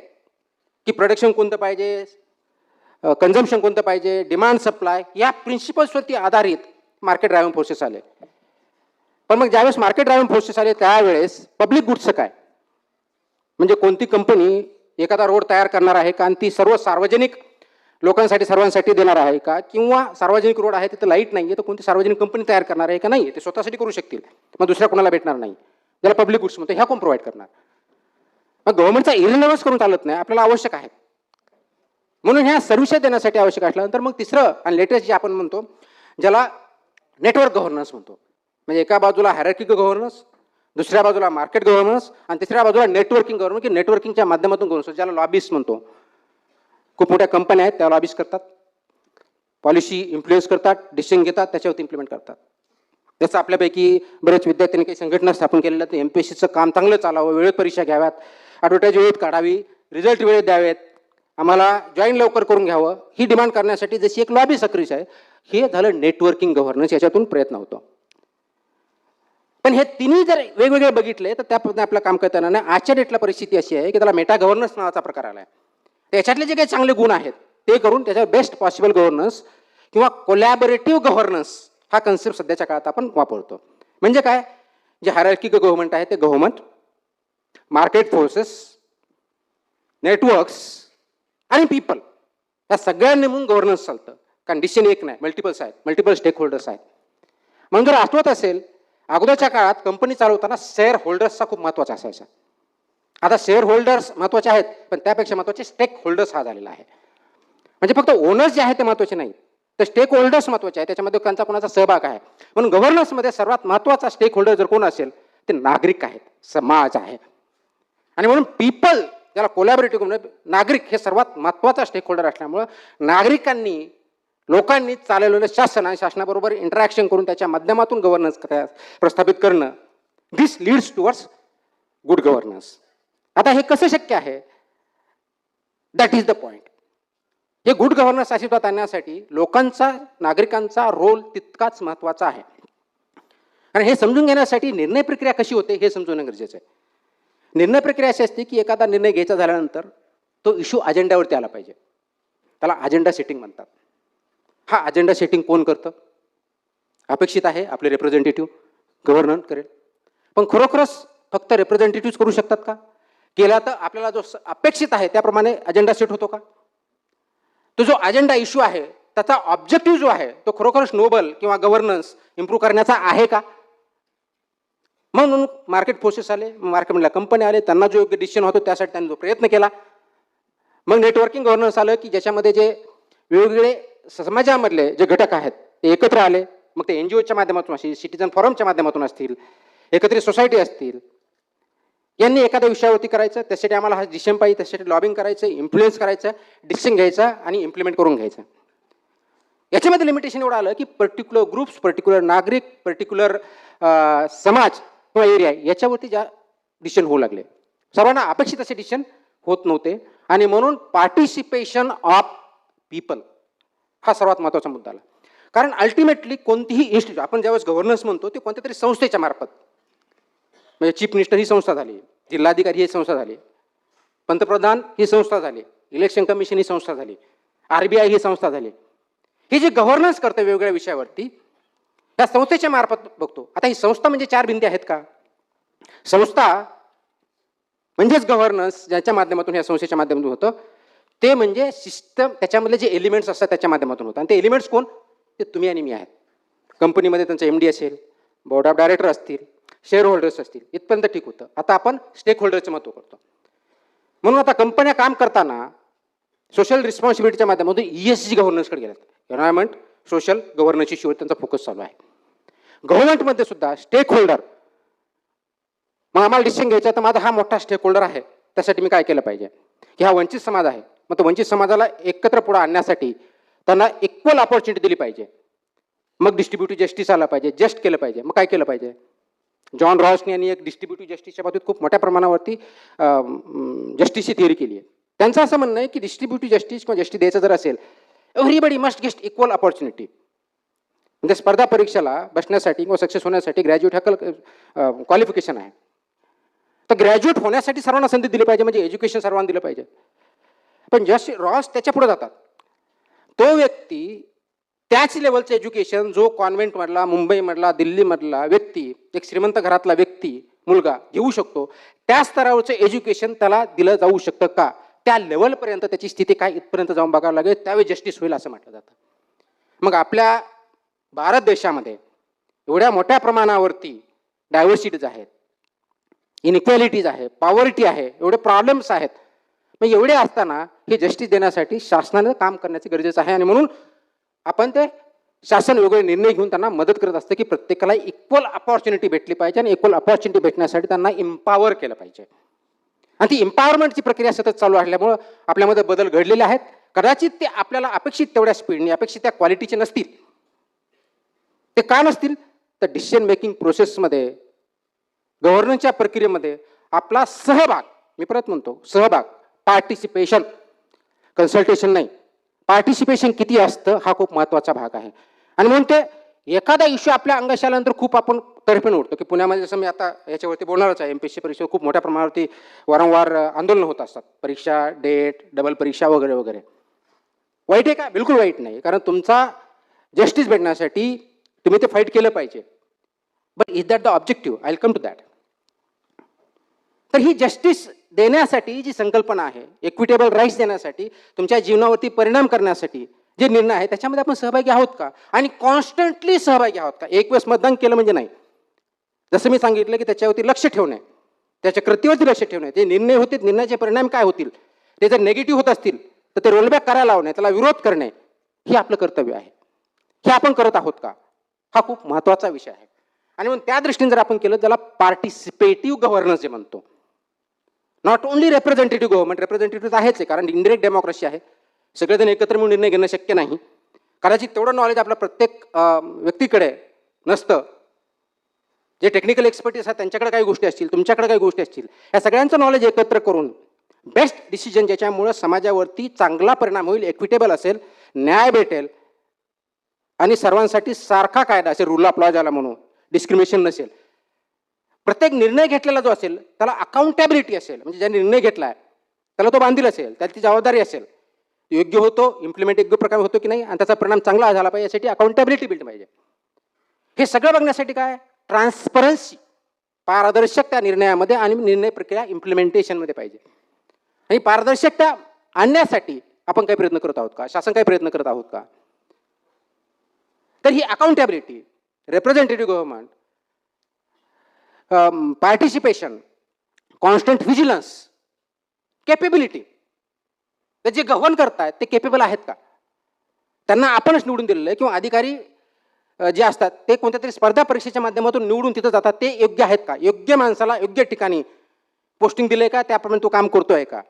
S1: की प्रोडक्शन कोणतं पाहिजे, कन्झम्पशन कोणतं पाहिजे, डिमांड सप्लाय, या प्रिन्सिपल्सवरती आधारित मार्केट ड्रायव्हन फोर्सेस आले. पण मग ज्यावेळेस मार्केट ड्रायव्हन फोर्सेस आले त्यावेळेस पब्लिक गुड्सचं काय, म्हणजे कोणती कंपनी एखादा रोड तयार करणार आहे का आणि ती सर्व सार्वजनिक लोकांसाठी सर्वांसाठी देणार आहे का, किंवा सार्वजनिक रोड आहे तिथं लाईट नाही आहे तर कोणती सार्वजनिक कंपनी तयार करणार आहे का, नाही ते स्वतःसाठी करू शकतील, मग दुसऱ्या कोणाला भेटणार नाही, ज्याला पब्लिक गुड्स म्हणतो, ह्या कोण प्रोव्हाइड करणार. मग गव्हर्नमेंटचा इरिलेव्हन्स करून चालत नाही, आपल्याला आवश्यक आहे. म्हणून ह्या सर्व्हिसेस देण्यासाठी आवश्यक असल्यानंतर मग तिसरं आणि लेटेस्ट जे आपण म्हणतो ज्याला नेटवर्क गव्हर्नन्स म्हणतो, म्हणजे एका बाजूला हायरार्किकल गव्हर्नन्स, दुसऱ्या बाजूला मार्केट गव्हर्नन्स आणि तिसऱ्या बाजूला नेटवर्किंग गव्हर्नन्स, की नेटवर्किंगच्या माध्यमातून गव्हर्नन्स, ज्याला लॉबिस्ट म्हणतो. खूप मोठ्या कंपन्या आहेत त्या लॉबिस्ट करतात, पॉलिसी इन्फ्लुएन्स करतात, डिसिजन घेतात, त्याच्यावरती इम्प्लिमेंट करतात. जसं आपल्यापैकी बरेच विद्यार्थ्यांनी काही संघटना स्थापन केलेल्या, तर MPSCचं काम चांगलं चालावं, वेळेत परीक्षा घ्याव्यात, ॲडव्हर्टाईज वेळेत काढावी, रिझल्ट वेळेत द्यावेत, आम्हाला जॉईन लवकर करून घ्यावं, ही डिमांड करण्यासाठी जशी एक लॉबी सक्रिय आहे, हे झालं नेटवर्किंग गव्हर्नन्स, याच्यातून प्रयत्न होतो. पण हे तिन्ही जर वेगवेगळे बघितले तर त्या पद्धतीने आपलं काम करता येणार नाही. आजच्या डेटला परिस्थिती अशी आहे की त्याला मेटा गव्हर्नन्स नावाचा प्रकार आला आहे. त्याच्यातले जे काही चांगले गुण आहेत ते करून त्याच्यावर बेस्ट पॉसिबल गव्हर्नन्स किंवा कोलॅबोरेटिव्ह गव्हर्नन्स हा कन्सेप्ट सध्याच्या काळात आपण वापरतो. म्हणजे काय, जे हायरार्किकल गव्हर्नमेंट आहे ते गव्हर्नमेंट, मार्केट फोर्सेस, नेटवर्क्स आणि पीपल या सगळ्यांनी म्हणून गव्हर्नन्स चालतं. कंडिशन एक नाही, मल्टिपल्स आहेत, मल्टिपल स्टेक होल्डर्स आहेत. म्हणून जर आठवत असेल अगोदरच्या काळात कंपनी चालवताना शेअर होल्डर्सचा खूप महत्त्वाचा असायचा. आता शेअर होल्डर्स महत्त्वाचे आहेत पण त्यापेक्षा महत्त्वाचे स्टेक होल्डर्स हा झालेला आहे. म्हणजे फक्त ओनर्स जे आहेत ते महत्त्वाचे नाही तर स्टेक होल्डर्स महत्त्वाचे आहेत, त्याच्यामध्ये त्यांचा कोणाचा सहभाग आहे. म्हणून गव्हर्नन्समध्ये सर्वात महत्त्वाचा स्टेक होल्डर जर कोण असेल ते नागरिक आहेत, समाज आहे. आणि म्हणून पीपल ज्याला कोलॅबोरेटिव्ह म्हणजे नागरिक हे सर्वात महत्त्वाचा स्टेक होल्डर असल्यामुळं नागरिकांनी लोकांनी चालवलेलं शासन आणि शासनाबरोबर इंटरॅक्शन करून त्याच्या माध्यमातून गव्हर्नन्स प्रस्थापित करणं, this leads towards good governance. आता हे कसं शक्य आहे, दॅट इज द पॉइंट. हे गुड गव्हर्नन्स अस्तित्वात आणण्यासाठी लोकांचा, नागरिकांचा रोल तितकाच महत्त्वाचा आहे. आणि हे समजून घेण्यासाठी निर्णय प्रक्रिया कशी होते हे समजून गरजेचं आहे. निर्णय प्रक्रिया अशी असते की एखादा निर्णय घ्यायचा झाल्यानंतर तो इश्यू अजेंड्यावरती आला पाहिजे, त्याला अजेंडा सेटिंग म्हणतात. हा अजेंडा सेटिंग कोण करतं? अपेक्षित आहे आपले रिप्रेझेंटेटिव्ह गव्हर्नर करेल. पण खरोखरच फक्त रिप्रेझेंटेटिव्ह करू शकतात का? केला तर आपल्याला जो अपेक्षित आहे त्याप्रमाणे अजेंडा सेट होतो का? तो जो अजेंडा इश्यू आहे त्याचा ऑब्जेक्टिव्ह जो आहे तो खरोखरच नोबल किंवा गव्हर्नन्स इम्प्रूव्ह करण्याचा आहे का? म्हणून मार्केट फोर्सेस आले, मार्केटमधल्या कंपन्या आले, त्यांना जो योग्य डिसिजन होतो त्यासाठी त्यांनी जो प्रयत्न केला. मग नेटवर्किंग गव्हर्नन्स आलं की ज्याच्यामध्ये जे वेगवेगळे समाजामधले जे घटक आहेत ते एकत्र आले. मग ते NGOच्या माध्यमातून असतील, सिटीजन फॉरमच्या माध्यमातून असतील, एकत्रित सोसायटी असतील, यांनी एखाद्या विषयावरती करायचं. त्यासाठी आम्हाला हा डिसिजन पाहिजे, त्यासाठी लॉबिंग करायचं, इन्फ्लुएन्स करायचं, डिसिजन घ्यायचा आणि इम्प्लिमेंट करून घ्यायचं. याच्यामध्ये लिमिटेशन एवढं आलं की पर्टिक्युलर ग्रुप्स, पर्टिक्युलर नागरिक, पर्टिक्युलर समाज किंवा एरिया याच्यावरती ज्या डिसिजन होऊ लागले, सर्वांना अपेक्षित असे डिसिजन होत नव्हते. आणि म्हणून पार्टिसिपेशन ऑफ पीपल हा सर्वात महत्त्वाचा मुद्दा आला. कारण अल्टिमेटली कोणतीही इन्स्टिट्यूट, आपण ज्यावेळेस गव्हर्नन्स म्हणतो ते कोणत्या तरी संस्थेच्या मार्फत, म्हणजे चीफ मिनिस्टर ही संस्था झाली, जिल्हाधिकारी ही संस्था झाली, पंतप्रधान ही संस्था झाली, इलेक्शन कमिशन ही संस्था झाली, RBI ही संस्था झाली. ही जी गव्हर्नन्स करते वेगवेगळ्या विषयावरती त्या संस्थेच्या मार्फत बघतो. आता ही संस्था म्हणजे चार भिंती आहेत का? संस्था म्हणजेच गव्हर्नन्स ज्याच्या माध्यमातून या संस्थेच्या माध्यमातून होतं ते म्हणजे सिस्टम, त्याच्यामधले जे एलिमेंट्स असतात त्याच्या माध्यमातून होतं. आणि ते एलिमेंट्स कोण? ते तुम्ही आणि मी आहेत. कंपनीमध्ये त्यांचं MD असेल, बोर्ड ऑफ डायरेक्टर असतील, शेअर होल्डर्स असतील, इथपर्यंत ठीक होतं. आता आपण स्टेक होल्डरचं महत्त्व करतो. म्हणून आता कंपन्या काम करताना सोशल रिस्पॉन्सिबिलिटीच्या माध्यमातून ESG गव्हर्नन्सकडे गेल्यात. एन्व्हायरमेंट सोशल गव्हर्नन्सची शिवाय त्यांचा फोकस चालू आहे. गव्हर्नमेंटमध्ये सुद्धा स्टेक होल्डर, मग आम्हाला डिसिजन घ्यायचा तर माझा हा मोठा स्टेक होल्डर आहे, त्यासाठी मी काय केलं पाहिजे की हा वंचित समाज आहे, मग तो वंचित समाजाला एकत्र पुढे आणण्यासाठी त्यांना इक्वल अपॉर्च्युनिटी दिली पाहिजे. मग डिस्ट्रीब्युटिव्ह जस्टिस आला पाहिजे, जस्ट केलं पाहिजे. मग काय केलं पाहिजे? जॉन रॉल्सनी यांनी एक डिस्ट्रीब्युटिव्ह जस्टिसच्या बाबतीत खूप मोठ्या प्रमाणावरती जस्टिसची थिअरी केली आहे. त्यांचं असं म्हणणं आहे की डिस्ट्रीब्युटिव्ह जस्टिस किंवा जस्टिस द्यायचं जर असेल, everybody must get equal opportunity. म्हणजे स्पर्धा परीक्षेला बसण्यासाठी किंवा सक्सेस होण्यासाठी ग्रॅज्युएट हा क्वालिफिकेशन आहे. तर ग्रॅज्युएट होण्यासाठी सर्वांना संधी दिली पाहिजे, म्हणजे एज्युकेशन सर्वांना दिलं पाहिजे. पण जस्ट रॉस त्याच्या पुढे जातात. तो व्यक्ती त्याच लेवलचं एज्युकेशन जो कॉन्व्हेंटमधला, मुंबईमधला, दिल्लीमधला व्यक्ती, एक श्रीमंत घरातला व्यक्ती मुलगा घेऊ शकतो, त्या स्तरावरचं एज्युकेशन त्याला दिलं जाऊ शकतं का? त्या लेवलपर्यंत त्याची स्थिती काय इथपर्यंत जाऊन बघावं लागेल, त्यावेळी जस्टिस होईल असं म्हटलं जातं. मग आपल्या भारत देशामध्ये एवढ्या मोठ्या प्रमाणावरती डायव्हर्सिटीज आहेत, इनइक्वॅलिटीज आहे, पॉवर्टी आहे, एवढे प्रॉब्लेम्स आहेत. मग एवढे असताना हे जस्टिस देण्यासाठी शासनानं काम करण्याचे गरजेचं आहे. आणि म्हणून आपण ते शासन वेगवेगळे निर्णय घेऊन त्यांना मदत करत असतं की प्रत्येकाला इक्वल अपॉर्च्युनिटी भेटली पाहिजे आणि इक्वल अपॉर्च्युनिटी भेटण्यासाठी त्यांना इम्पॉवर केलं पाहिजे. आणि ती इम्पॉवरमेंटची प्रक्रिया सतत चालू असल्यामुळं आपल्यामध्ये बदल घडलेले आहेत. कदाचित ते आपल्याला अपेक्षित तेवढ्या स्पीडने, अपेक्षित त्या क्वालिटीचे नसतील. ते का नसतील? तर डिसिजन मेकिंग प्रोसेसमध्ये, गव्हर्नन्सच्या प्रक्रियेमध्ये आपला सहभाग, मी परत म्हणतो सहभाग, पार्टिसिपेशन, कन्सल्टेशन नाही, पार्टिसिपेशन किती असतं हा खूप महत्त्वाचा भाग आहे. आणि म्हणून ते एखादा इश्यू आपल्या अंगाशी आल्यानंतर खूप आपण तडफेन उठतो, की पुण्यामध्ये जसं मी आता याच्यावरती बोलणारच आहे, एमपीएससी परीक्षा खूप मोठ्या प्रमाणावरती वारंवार आंदोलन होत असतात, परीक्षा डेट, डबल परीक्षा वगैरे वगैरे. वाईट आहे का? बिलकुल वाईट नाही, कारण तुमचा जस्टिस भेटण्यासाठी तुम्ही ते फाईट केलं पाहिजे. But is that the objective? I will come to that. तर ही जस्टिस देण्यासाठी जी संकल्पना आहे, इक्विटेबल राईट्स देण्यासाठी, तुमच्या जीवनावरती परिणाम करण्यासाठी जे निर्णय आहे त्याच्यामध्ये आपण सहभागी आहोत का? आणि कॉन्स्टंटली सहभागी आहोत का? एक वेळेस मतदान केलं म्हणजे नाही. जसं मी सांगितलं की त्याच्यावरती लक्ष ठेवणे, त्याच्या कृतीवरती लक्ष ठेवणे, जे निर्णय होतील, निर्णयाचे परिणाम काय होतील, ते जर नेगेटिव्ह होत असतील तर ते रोलबॅक करायला लावणे, त्याला विरोध करणे, हे आपलं कर्तव्य आहे. हे आपण करत आहोत का? हा खूप महत्त्वाचा विषय आहे. आणि मग त्या दृष्टीने जर आपण केलं, त्याला पार्टिसिपेटिव्ह गव्हर्नन्स जे म्हणतो. Not only representative government, representative आहेच आहे, कारण इनडिरेक्ट डेमोक्रेसी आहे. सगळेजण एकत्र मिळून निर्णय घेणं शक्य नाही. कदाचित तेवढं नॉलेज आपल्या प्रत्येक व्यक्तीकडे नसतं. जे टेक्निकल एक्सपर्टीज आहेत त्यांच्याकडे काही गोष्टी असतील, तुमच्याकडे काही गोष्टी असतील, या सगळ्यांचं नॉलेज एकत्र करून बेस्ट डिसिजन ज्याच्यामुळे समाजावरती चांगला परिणाम होईल, इक्विटेबल असेल, न्याय भेटेल आणि सर्वांसाठी सारखा कायदा असेल, रूल ऑफ लॉ ज्याला म्हणू, डिस्क्रिमिनेशन नसेल. प्रत्येक निर्णय घेतलेला जो असेल त्याला अकाउंटेबिलिटी असेल, म्हणजे ज्याने निर्णय घेतलाय त्याला तो बांधील असेल, त्याची जबाबदारी असेल, योग्य होतो, इम्प्लिमेंट योग्य प्रकारे होतो की नाही, आणि त्याचा परिणाम चांगला झाला पाहिजे, यासाठी अकाउंटेबिलिटी बिल्ड पाहिजे. हे सगळं बघण्यासाठी काय? ट्रान्सपरन्सी, पारदर्शकता निर्णयामध्ये आणि निर्णय प्रक्रिया इम्प्लिमेंटेशनमध्ये पाहिजे. आणि पारदर्शकता आणण्यासाठी आपण काही प्रयत्न करत आहोत का? शासन काही प्रयत्न करत आहोत का? तर ही accountability, representative government, participation, constant vigilance, capability, तर जे गव्हर्न करतायत ते केपेबल आहेत का? त्यांना आपणच निवडून दिलेलं आहे, किंवा अधिकारी जे असतात ते कोणत्या तरी स्पर्धा परीक्षेच्या माध्यमातून निवडून तिथं जातात, ते योग्य आहेत का? योग्य माणसाला योग्य ठिकाणी पोस्टिंग दिले का? त्याप्रमाणे तो काम करतोय का?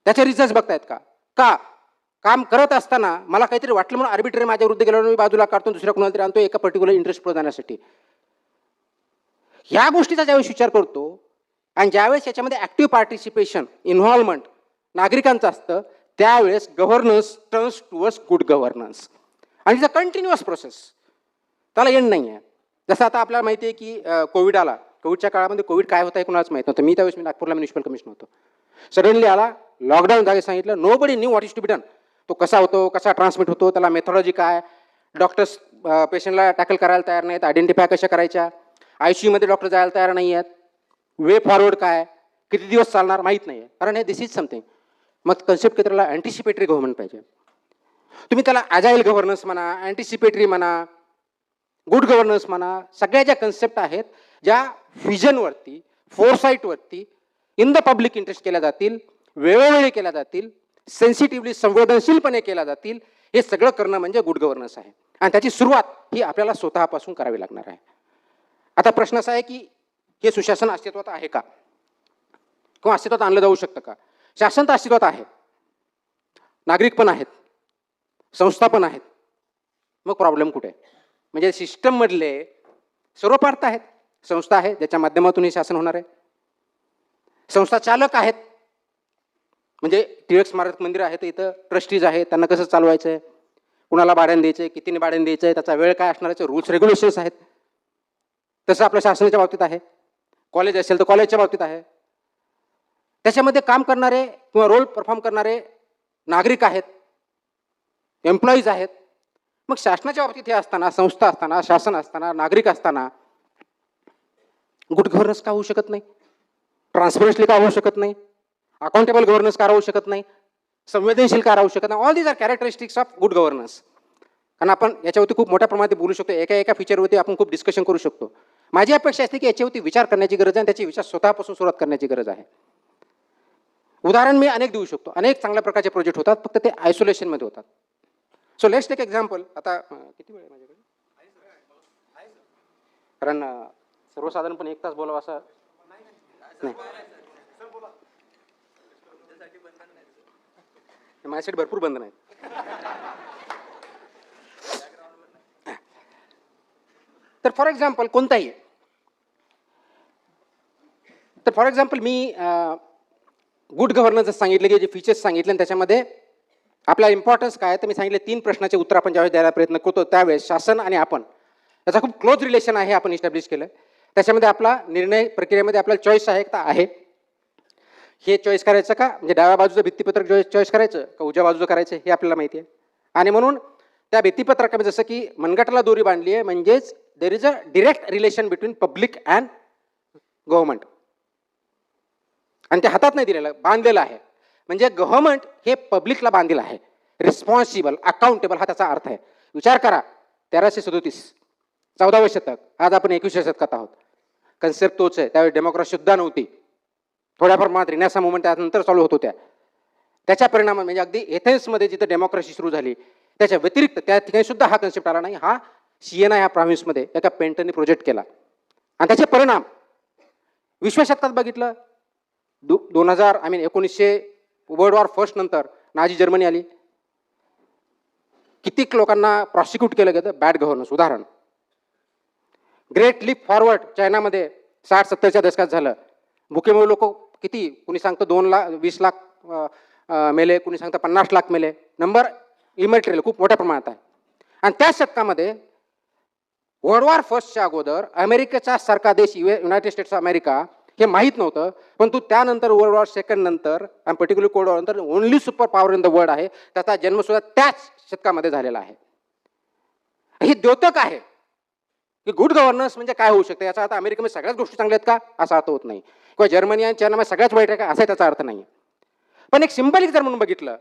S1: त्याचे रिझल्ट बघतायत का? का काम करत असताना मला काहीतरी वाटलं म्हणून आर्बिट्ररी माझ्या विरुद्ध गेल्यावर मी बाजूला काढतो, दुसऱ्या कोणाला तरी आणतो एका पर्टिक्युलर इंटरेस्ट पुढे जाण्यासाठी. ह्या गोष्टीचा ज्यावेळेस विचार करतो आणि ज्यावेळेस याच्यामध्ये ऍक्टिव्ह पार्टिसिपेशन, इन्व्हॉल्वमेंट नागरिकांचं असतं, त्यावेळेस governance turns towards good governance. आणि इट्स अ कंटिन्युअस प्रोसेस, त्याला एंड नाही आहे. जसं आता आपल्याला माहिती आहे की कोविड आला. कोविडच्या काळामध्ये कोविड काय होतं हे कुणालाच माहीत नव्हतं. मी त्यावेळेस नागपूरला म्युनिसिपल कमिशनर होतो. सडनली आला, लॉकडाऊन जागे सांगितलं, nobody knew what is to be done. तो कसा होतो, कसा ट्रान्समिट होतो, त्याला मेथॉलॉजी काय, डॉक्टर्स पेशंटला टॅकल करायला तयार नाहीत, आयडेंटिफाय कशा करायच्या, ICU मध्ये डॉक्टर जायला तयार नाही आहेत, वे फॉरवर्ड काय, किती दिवस चालणार माहीत नाही आहे. कारण हे दिस इज समथिंग. मग कन्सेप्ट की त्याला अँटिसिपेटरी गव्हर्नमेंट पाहिजे. तुम्ही त्याला अजाईल गव्हर्नन्स म्हणा, अँटिसिपेटरी म्हणा, गुड गव्हर्नन्स म्हणा, सगळ्या ज्या कन्सेप्ट आहेत ज्या व्हिजनवरती, फोरसाईटवरती, इन द पब्लिक इंटरेस्ट केल्या जातील, वेळोवेळी केल्या जातील, सेन्सिटिव्हली संवेदनशीलपणे केल्या जातील, हे सगळं करणं म्हणजे गुड गव्हर्नन्स आहे. आणि त्याची सुरुवात ही आपल्याला स्वतःपासून करावी लागणार आहे. आता प्रश्न असा आहे की हे सुशासन अस्तित्वात आहे का, किंवा अस्तित्वात आणलं जाऊ शकतं का? शासन तर अस्तित्वात आहे, नागरिक पण आहेत, संस्था पण आहेत. मग प्रॉब्लेम कुठे? म्हणजे सिस्टम मधले सर्व पार्ट आहेत. संस्था आहे ज्याच्या माध्यमातून हे शासन होणार आहे, संस्था चालक आहेत, म्हणजे टिळक स्मारक मंदिर आहे तर इथं ट्रस्टीज आहेत, त्यांना कसं चालवायचं आहे, कुणाला भाड्याने द्यायचं आहे, कितीने भाड्याने द्यायचं आहे, त्याचा वेळ काय असणार आहे, रूल्स रेग्युलेशन्स आहेत. तसं आपल्या शासनाच्या बाबतीत आहे. कॉलेज असेल तर कॉलेजच्या बाबतीत आहे. त्याच्यामध्ये काम करणारे किंवा रोल परफॉर्म करणारे नागरिक आहेत, एम्प्लॉईज आहेत. मग शासनाच्या बाबतीत हे असताना, संस्था असताना, शासन असताना, नागरिक असताना गुड गव्हर्नन्स का होऊ शकत नाही? ट्रान्सपरन्सली का होऊ शकत नाही? अकाउंटेबल गव्हर्नन्स का राहू शकत नाही? संवेदनशील का राहू शकत नाही? All these are characteristics of good governance. कारण आपण याच्यावरती खूप मोठ्या प्रमाणात बोलू शकतो, एका एका फीचरवरती आपण खूप डिस्कशन करू शकतो. माझी अपेक्षा असते की याच्यावरती विचार करण्याची गरज आहे आणि त्याची विचार स्वतःपासून सुरुवात करण्याची गरज आहे. उदाहरण मी अनेक देऊ शकतो, अनेक चांगल्या प्रकारचे प्रोजेक्ट होतात, फक्त ते आयसोलेशनमध्ये होतात. So let's take example. आता किती वेळ आहे माझ्याकडे? कारण सर्वसाधारणपणे 1 तास बोलावं असं नाही. माझ्यासाठी भरपूर बंधन आहेत. तर फॉर एक्झाम्पल कोणताही, तर for example me good governance सांगितलं की जे फीचर्स सांगितले, आणि त्याच्यामध्ये आपला इम्पॉर्टन्स काय तर मी सांगितले 3 प्रश्नाचे उत्तर आपण ज्यावेळेस द्यायला प्रयत्न करतो त्यावेळेस शासन आणि आपण याचा खूप क्लोज रिलेशन आहे आपण इस्टॅब्लिश केलं. त्याच्यामध्ये आपला निर्णय प्रक्रियेमध्ये आपल्याला चॉईस आहे का आहे, हे चॉईस करायचं का म्हणजे डाव्या बाजूचं भित्तीपत्रक चॉईस करायचं का उजव्या बाजूचं करायचं हे आपल्याला माहिती आहे. आणि म्हणून त्या भित्तीपत्रकामध्ये जसं की मनगटाला दोरी बांधली आहे म्हणजेच there is a direct relation between public and government आणि ते हातात नाही दिलेलं बांधलेलं आहे. म्हणजे गव्हर्नमेंट हे पब्लिकला बांधलेलं आहे, रिस्पॉन्सिबल अकाउंटेबल हा त्याचा अर्थ आहे. विचार करा 1337 14वें शतक, आज आपण 21व्या शतकात आहोत. कन्सेप्ट तोच आहे. त्यावेळी डेमोक्रेसी सुद्धा नव्हती, थोड्याफार प्रमाणात रिन्यासा मुवमेंट त्यानंतर चालू होत होत्या. त्याच्या परिणामात म्हणजे अगदी एथेन्समध्ये जिथं डेमोक्रेसी सुरू झाली त्याच्या व्यतिरिक्त त्या ठिकाणी सुद्धा हा कन्सेप्ट आला नाही. हा सिएना ह्या प्रॉव्हिन्समध्ये एका पेंटरने प्रोजेक्ट केला आणि त्याचे परिणाम 20व्या शतकात बघितलं. 1900 वर्ल्ड वॉर फर्स्ट नंतर नाझी जर्मनी आली. कितीक लोकांना प्रॉसिक्यूट केलं गेलं बॅड गव्हर्नन्स. उदाहरण ग्रेट लीप फॉरवर्ड चायनामध्ये 60-70च्या दशकात झालं. भुकेमुळे लोक किती, कुणी सांगतं 20 लाख मेले, कुणी सांगतं 50 लाख मेले. नंबर इमॅटेरियल खूप मोठ्या प्रमाणात आहे. आणि त्याच शतकामध्ये वर्ल्ड वॉर फर्स्टच्या अगोदर अमेरिकेचा सारखा देश युनायटेड स्टेट्स ऑफ अमेरिका हे माहीत नव्हतं, परंतु त्यानंतर वर्ल्ड वॉर सेकंड नंतर आणि पर्टिक्युलर कोल्ड वॉर नंतर only super power in the world आहे. त्याचा जन्म सुद्धा त्याच शतकामध्ये झालेला आहे. हे द्योतक आहे की गुड गव्हर्नन्स म्हणजे काय होऊ शकते. याचा अर्थ अमेरिकेमध्ये सगळ्याच गोष्टी चांगल्या आहेत का असा अर्थ होत नाही, किंवा जर्मनी आणि चायनामध्ये सगळ्याच वाईट आहे का असा त्याचा अर्थ नाही. पण एक सिंबॉलिक जर म्हणून बघितलं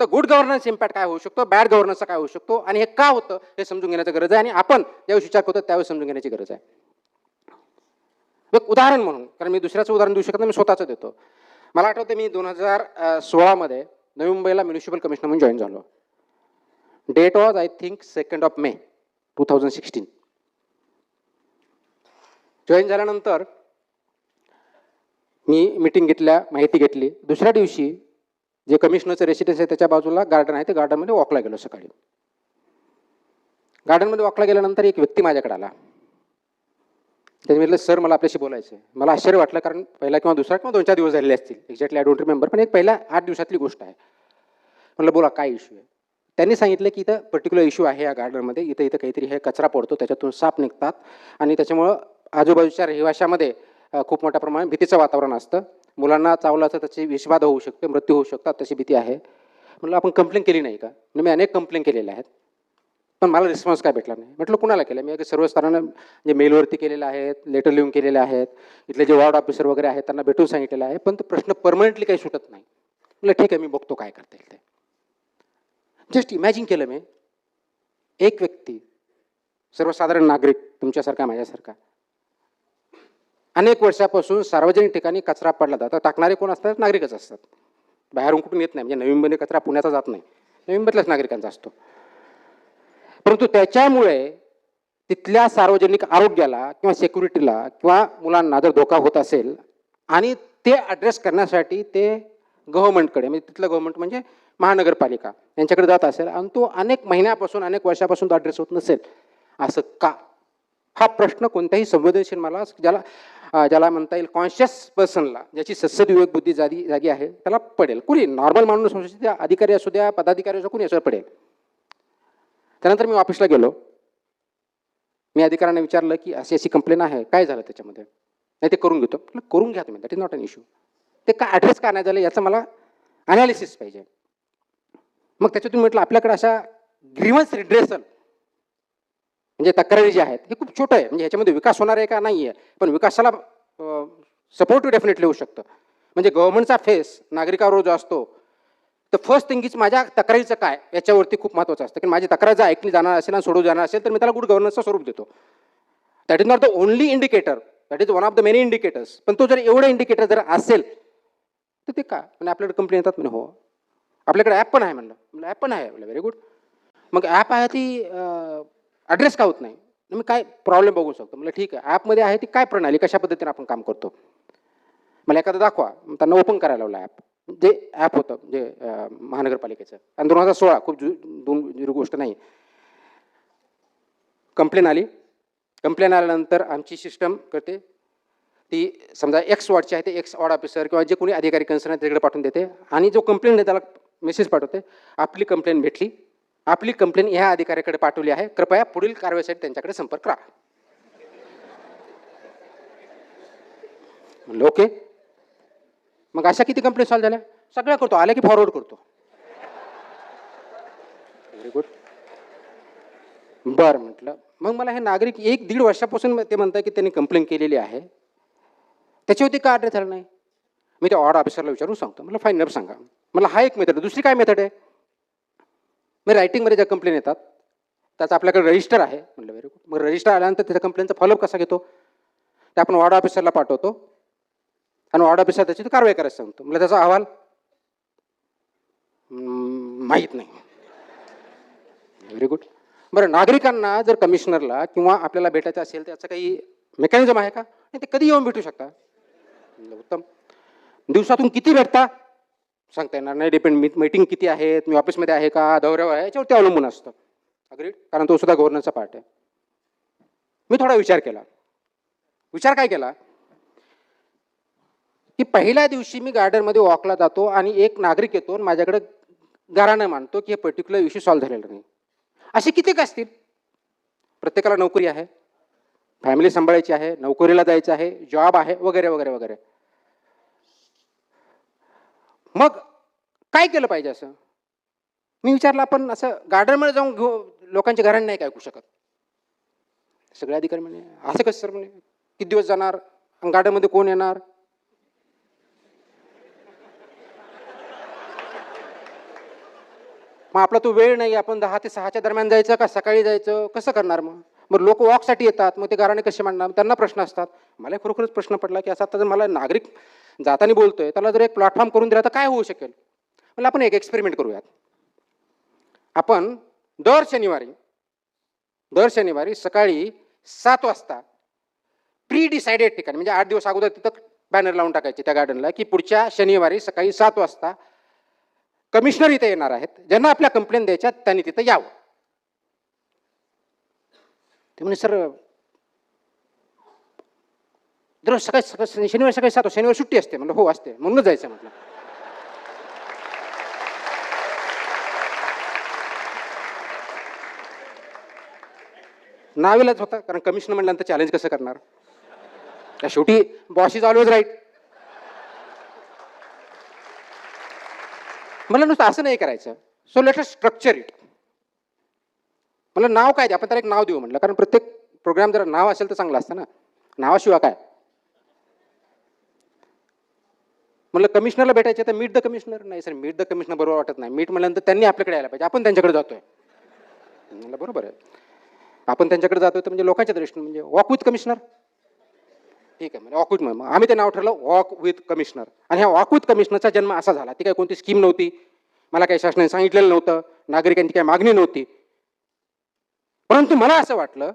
S1: तर गुड गव्हर्नन्स इम्पॅक्ट काय होऊ शकतो, बॅड गव्हर्नन्सचा काय होऊ शकतो आणि हे का होतं हे समजून घेण्याची गरज आहे. आणि आपण ज्यावेळेस विचार करतो त्यावेळेस समजून घेण्याची गरज आहे. एक उदाहरण म्हणून, कारण मी दुसऱ्याचं उदाहरण देऊ शकत नाही, मी स्वतःचं देतो. मला आठवते मी 2016 नवी मुंबईला म्युनिसिपल कमिशनर म्हणून जॉईन झालो. Date was I think 2 May 2016. Join झाल्यानंतर मी मीटिंग घेतल्या, माहिती घेतली. दुसऱ्या दिवशी जे कमिशनरचं रेसिडेन्स आहे त्याच्या बाजूला गार्डन आहे, ते गार्डनमध्ये वॉकला गेलो. सकाळी गार्डनमध्ये वॉकला गेल्यानंतर एक व्यक्ती माझ्याकडे आला. त्याने म्हटलं सर मला आपल्याशी बोलायचं आहे. मला आश्चर्य वाटलं, कारण पहिला किंवा दुसरा किंवा 2-4 दिवस झालेले असतील, एक्झॅक्टली आय डोंट रिमेंबर, पण एक पहिल्या 8 दिवसातली गोष्ट आहे. म्हटलं बोला काय इश्यू आहे. त्यांनी सांगितलं की इथं पर्टिक्युलर इश्यू आहे या गार्डनमध्ये, इथं काहीतरी हे कचरा पडतो, त्याच्यातून साप निघतात आणि त्याच्यामुळं आजूबाजूच्या रहिवाशामध्ये खूप मोठ्या प्रमाणात भीतीचं वातावरण असतं. मुलांना चावलं तर त्याची विषबाधा होऊ शकते, मृत्यू होऊ शकतात, तशी भीती आहे. म्हटलं आपण कंप्लेंट केली नाही का. म्हणजे मी अनेक कंप्लेंट केलेल्या आहेत पण मला रिस्पॉन्स काय भेटला नाही. म्हटलं कुणाला केलं. मी सर्व स्तरांना म्हणजे मेलवरती केलेलं आहेत, लेटर लिहून केलेले आहेत, इथले जे वॉर्ड ऑफिसर वगैरे आहेत त्यांना भेटून सांगितलेलं आहे, पण तो प्रश्न परमनंटली काही सुटत नाही. म्हटलं ठीक आहे मी बघतो काय करता येईल ते. जस्ट इमॅजिन केलं मी, एक व्यक्ती सर्वसाधारण नागरिक तुमच्यासारखा माझ्यासारखा अनेक वर्षापासून सार्वजनिक ठिकाणी कचरा पडला जातो. टाकणारे कोण असतात, नागरिकच असतात, बाहेरून कुठून येत नाही. म्हणजे नवी मुंबईने कचरा पुण्याचा जात नाही, नवी मुंबईतल्याच नागरिकांचा असतो. परंतु त्याच्यामुळे तिथल्या सार्वजनिक आरोग्याला किंवा सिक्युरिटीला किंवा मुलांना जर धोका होत असेल आणि ते ॲड्रेस करण्यासाठी ते गव्हर्नमेंटकडे म्हणजे तिथलं गव्हर्नमेंट म्हणजे महानगरपालिका यांच्याकडे जात असेल आणि तो अनेक महिन्यापासून अनेक वर्षापासून तो ॲड्रेस होत नसेल, असं का. हा प्रश्न कोणत्याही संवेदनशील मला ज्याला म्हणता येईल कॉन्शियस पर्सनला, ज्याची सद्सद विवेक बुद्धी जागी आहे त्याला पडेल. कुणी नॉर्मल माणूस असू द्या, अधिकारी असू द्या, पदाधिकारी असू, कुणी असं पडेल. त्यानंतर मी ऑफिसला गेलो. मी अधिकाऱ्यांना विचारलं की अशी अशी कंप्लेन आहे, काय झालं त्याच्यामध्ये. नाही ते करून घेतो. करून घ्या तुम्ही, that is not an issue. ते का ॲड्रेस का नाही झालं याचं मला ॲनालिसिस पाहिजे. मग त्याच्यातून म्हटलं आपल्याकडे अशा ग्रीव्हन्स रिड्रेसल म्हणजे तक्रारी ज्या आहेत हे खूप छोटं आहे. म्हणजे ह्याच्यामध्ये विकास होणार आहे का नाही आहे, पण विकासाला सपोर्टिव्ह डेफिनेटली होऊ शकतं. म्हणजे गव्हर्नमेंटचा फेस नागरिकावर जो असतो तर फर्स्ट थिंग इज माझ्या तक्रारीचं काय याच्यावरती खूप महत्त्वाचं असतं. की माझी तक्रार जर ऐकली जाणार असेल आणि सोडवली जाणार असेल तर मी त्याला गुड गव्हर्नन्सचं स्वरूप देतो. That is not the only indicator, that is one of the many indicators. पण तो जर एवढं इंडिकेटर जर असेल तर ते का म्हणजे आपल्याकडे कंप्लेन येतात. म्हणजे हो आपल्याकडे ॲप पण आहे. म्हणलं ॲप पण आहे. म्हणलं व्हेरी गुड. मग ॲप आहे ती ॲड्रेस का होत नाही, मी काय प्रॉब्लेम बघू शकतो. म्हटलं ठीक आहे ॲपमध्ये आहे ती काय प्रणाली, कशा पद्धतीने आपण काम करतो, मला एखादं दाखवा. त्यांना ओपन करायला लावलं ॲप. जे ॲप होतं जे महानगरपालिकेचं आणि 2016 खूप जुनी गोष्ट नाही. कंप्लेन आली. कंप्लेन आल्यानंतर आमची सिस्टम करते ती समजा एक्स वॉर्डची आहे ते एक्स वॉर्ड ऑफिसर किंवा जे कोणी अधिकारी कन्सर्न आहे तिकडे पाठवून देते आणि जो कंप्लेंट आहे त्याला मेसेज पाठवते, आपली कंप्लेंट भेटली, आपली कंप्लेंट ह्या अधिकाऱ्याकडे पाठवली आहे, कृपया पुढील कारवाईसाठी त्यांच्याकडे संपर्क करा. म्हणलं ओके. मग अशा किती कंप्लेंट सॉल्व्ह झाल्या? सगळ्या करतो, आल्या की फॉरवर्ड करतो. Very good. बरं म्हटलं. मग मला हे नागरिक 1-1.5 वर्षापासून ते म्हणतात की त्यांनी कंप्लेंट केलेली आहे, त्याच्यावरती का अड्रेस झालं नाही? मी त्या ऑर्डर ऑफिसरला विचारून सांगतो. मला फाईन नंबर सांगा. मला हा एक मेथड, दुसरी काय मेथड आहे? मी रायटिंगमध्ये ज्या कंप्लेंट येतात त्याचं आपल्याकडे रजिस्टर आहे. म्हटलं व्हेरी गुड. मग रजिस्टर आल्यानंतर त्याच्या कंप्लेंटचा फॉलोअप कसा घेतो? ते आपण ऑर्डर ऑफिसरला पाठवतो आणि ऑर्डर ऑफिसर त्याची कारवाई करायला सांगतो. मला त्याचा अहवाल माहीत नाही. Very good. बरं, नागरिकांना जर कमिशनरला किंवा आपल्याला भेटायचं असेल त्याचं काही मेकॅनिझम आहे का? नाही, ते कधी येऊन भेटू शकता. उत्तम. दिवसातून किती भेटता सांगता येणार नाही, डिपेंड. मीटिंग किती आहेत, मी ऑफिसमध्ये आहे का, दौऱ्यावर आहे, याच्यावरती अवलंबून असतं. अग्रीड. कारण तो सुद्धा गव्हर्नन्सचा पार्ट आहे. मी थोडा विचार केला. विचार काय केला की पहिल्या दिवशी मी गार्डनमध्ये वॉकला जातो आणि एक नागरिक येतो आणि माझ्याकडे गाऱ्हाणं मांडतो की हे पर्टिक्युलर इश्यू सॉल्व्ह झालेला नाही. असे किती असतील? प्रत्येकाला नोकरी आहे, फॅमिली सांभाळायची आहे, नोकरीला जायचं आहे, जॉब आहे, वगैरे वगैरे वगैरे. मग काय केलं पाहिजे असं मी विचारलं. आपण असं गार्डनमध्ये जाऊन लोकांच्या घरांना नाही काय ऐकू शकत? सगळे अधिकारी म्हणे असं कसं सर, म्हणे किती दिवस जाणार, गार्डनमध्ये कोण येणार? मग आपला तो वेळ नाही, आपण 10 ते 6च्या दरम्यान जायचं का सकाळी जायचं, कसं करणार? मग लोक वॉकसाठी येतात, मग ते गाराणे कसे मांडणार? त्यांना प्रश्न असतात. मला खरोखरच प्रश्न पडला की असा आता जर मला नागरिक जाताना बोलतोय, त्याला जर एक प्लॅटफॉर्म करून दिला तर काय होऊ शकेल? म्हणजे आपण एक एक्सपेरिमेंट करूयात. आपण दर शनिवारी सकाळी 7 वाजता प्री डिसाइडेड ठिकाणी, म्हणजे 8 दिवस अगोदर तिथं बॅनर लावून टाकायचे त्या गार्डनला की पुढच्या शनिवारी सकाळी 7 वाजता कमिशनर इथे येणार आहेत, ज्यांना आपल्या कंप्लेंट द्यायच्या त्यांनी तिथं यावं. ते म्हणजे सर दररोज सकाळी शनिवारी सकाळी 7 शनिवारी सुट्टी असते. म्हणलं हो असते, म्हणूनच जायचं. म्हटलं नावेलाच होता, कारण कमिशनर म्हटल्यानंतर चॅलेंज कसं करणार? शेवटी बॉस इज ऑलवेज राईट. मला नुसतं असं नाही करायचं. So let us structure it. मला नाव काय द्या, आपण त्याला एक नाव देऊ म्हटलं, कारण प्रत्येक प्रोग्राम जर नाव असेल तर चांगलं असतं ना. नावाशिवाय काय? म्हणलं कमिशनरला भेटायचे तर मीट द कमिशनर. नाही सर, मीट द कमिशनर बरोबर वाटत नाही. मीट म्हटल्यानंतर त्यांनी आपल्याकडे यायला पाहिजे, आपण त्यांच्याकडे जातोय. म्हणलं बरोबर आहे, आपण त्यांच्याकडे जातोय तर म्हणजे लोकांच्या दृष्टीने म्हणजे वॉक विथ कमिशनर. ठीक आहे, म्हणजे वॉक विथ, मग आम्ही ते नाव ठरलं वॉक विथ कमिशनर. आणि ह्या वॉक विथ कमिशनरचा जन्म असा झाला, ती काही कोणती स्कीम नव्हती, मला काही शासनाने सांगितलेलं नव्हतं, नागरिकांची काही मागणी नव्हती. परंतु मला असं वाटलं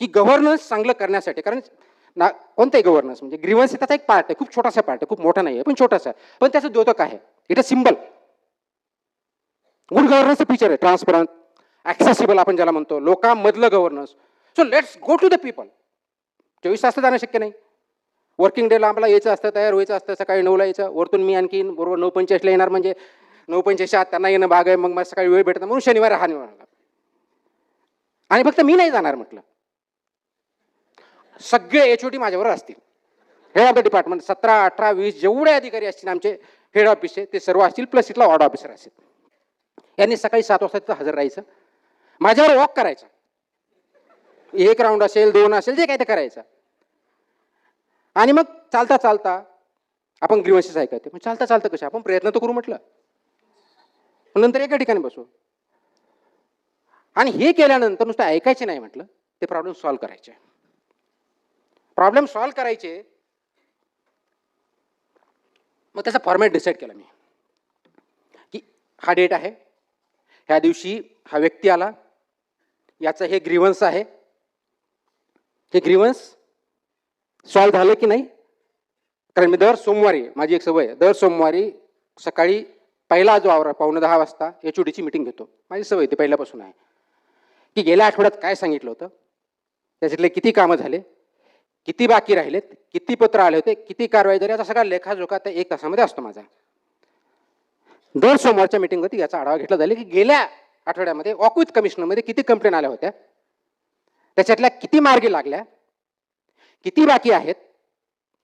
S1: की गव्हर्नन्स चांगलं करण्यासाठी, कारण कोणताही गव्हर्नन्स म्हणजे ग्रीव्हन्स त्याचा एक पार्ट आहे, खूप छोटासा पार्ट आहे, खूप मोठा नाही आहे पण छोटासा आहे, पण त्याचं द्योतक आहे. It a symbol. गुड गव्हर्नन्सचं फीचर आहे ट्रान्सपरंट, ॲक्सेसिबल आपण ज्याला म्हणतो, लोकांमधलं governance. So let's go to the people. 24 तास जाणं शक्य नाही. वर्किंग डेला आम्हाला यायचं असतं, तयार व्हायचं असतं, सकाळी 9ला यायचं, वरतून मी आणखीन बरोबर 9:45ला येणार, म्हणजे 9:45 आत त्यांना येणं भाग आहे, मग मला सकाळी वेळ भेटत म्हणून शनिवार हा निवडला. आणि फक्त मी नाही जाणार म्हटलं, सगळे HOD माझ्याबरोबर असतील, हेड ऑफ द डिपार्टमेंट 17, 18, 20 जेवढे अधिकारी असतील आमचे हेड ऑफिसचे ते सर्व असतील, प्लस इथला ऑर्डर ऑफिसर असेल. यांनी सकाळी 7 वाजता तिथं हजर राहायचं, माझ्यावर वॉक करायचं, 1 राऊंड असेल 2 असेल जे काय ते करायचं. आणि मग चालता चालता आपण ग्रीव्हन्सेस ऐकायचे. पण चालता चालता कसे आपण प्रयत्न तर करू म्हटलं, नंतर एका ठिकाणी बसू. आणि हे केल्यानंतर नुसतं ऐकायचे नाही म्हटलं, ते प्रॉब्लेम सॉल्व्ह करायचे. प्रॉब्लेम सॉल्व्ह करायचे. मग त्याचा फॉर्मॅट डिसाईड केला मी की हा डेट आहे, ह्या दिवशी हा व्यक्ती आला, याचं हे ग्रीव्हन्स आहे, हे ग्रीव्हन्स सॉल्व्ह झालं की नाही. कारण मी दर सोमवारी, माझी एक सवय आहे, दर सोमवारी सकाळी पहिला जो आवरा 9:45 वाजता HODची मीटिंग घेतो. माझी सवय ती पहिल्यापासून आहे की गेल्या आठवड्यात काय सांगितलं होतं, त्याच्यातले किती कामं झाले, किती बाकी राहिलेत, किती पत्र आले होते, किती कारवाई झाली, याचा सगळा लेखाजोखा त्या 1 तासामध्ये असतो माझा. दर सोमवारच्या मीटिंगमध्ये याचा आढावा घेतला जाईल की गेल्या आठवड्यामध्ये वॉक विथ कमिशनरमध्ये किती कंप्लेंट आल्या होत्या, त्याच्यातल्या किती मार्गी लागल्या, किती बाकी आहेत,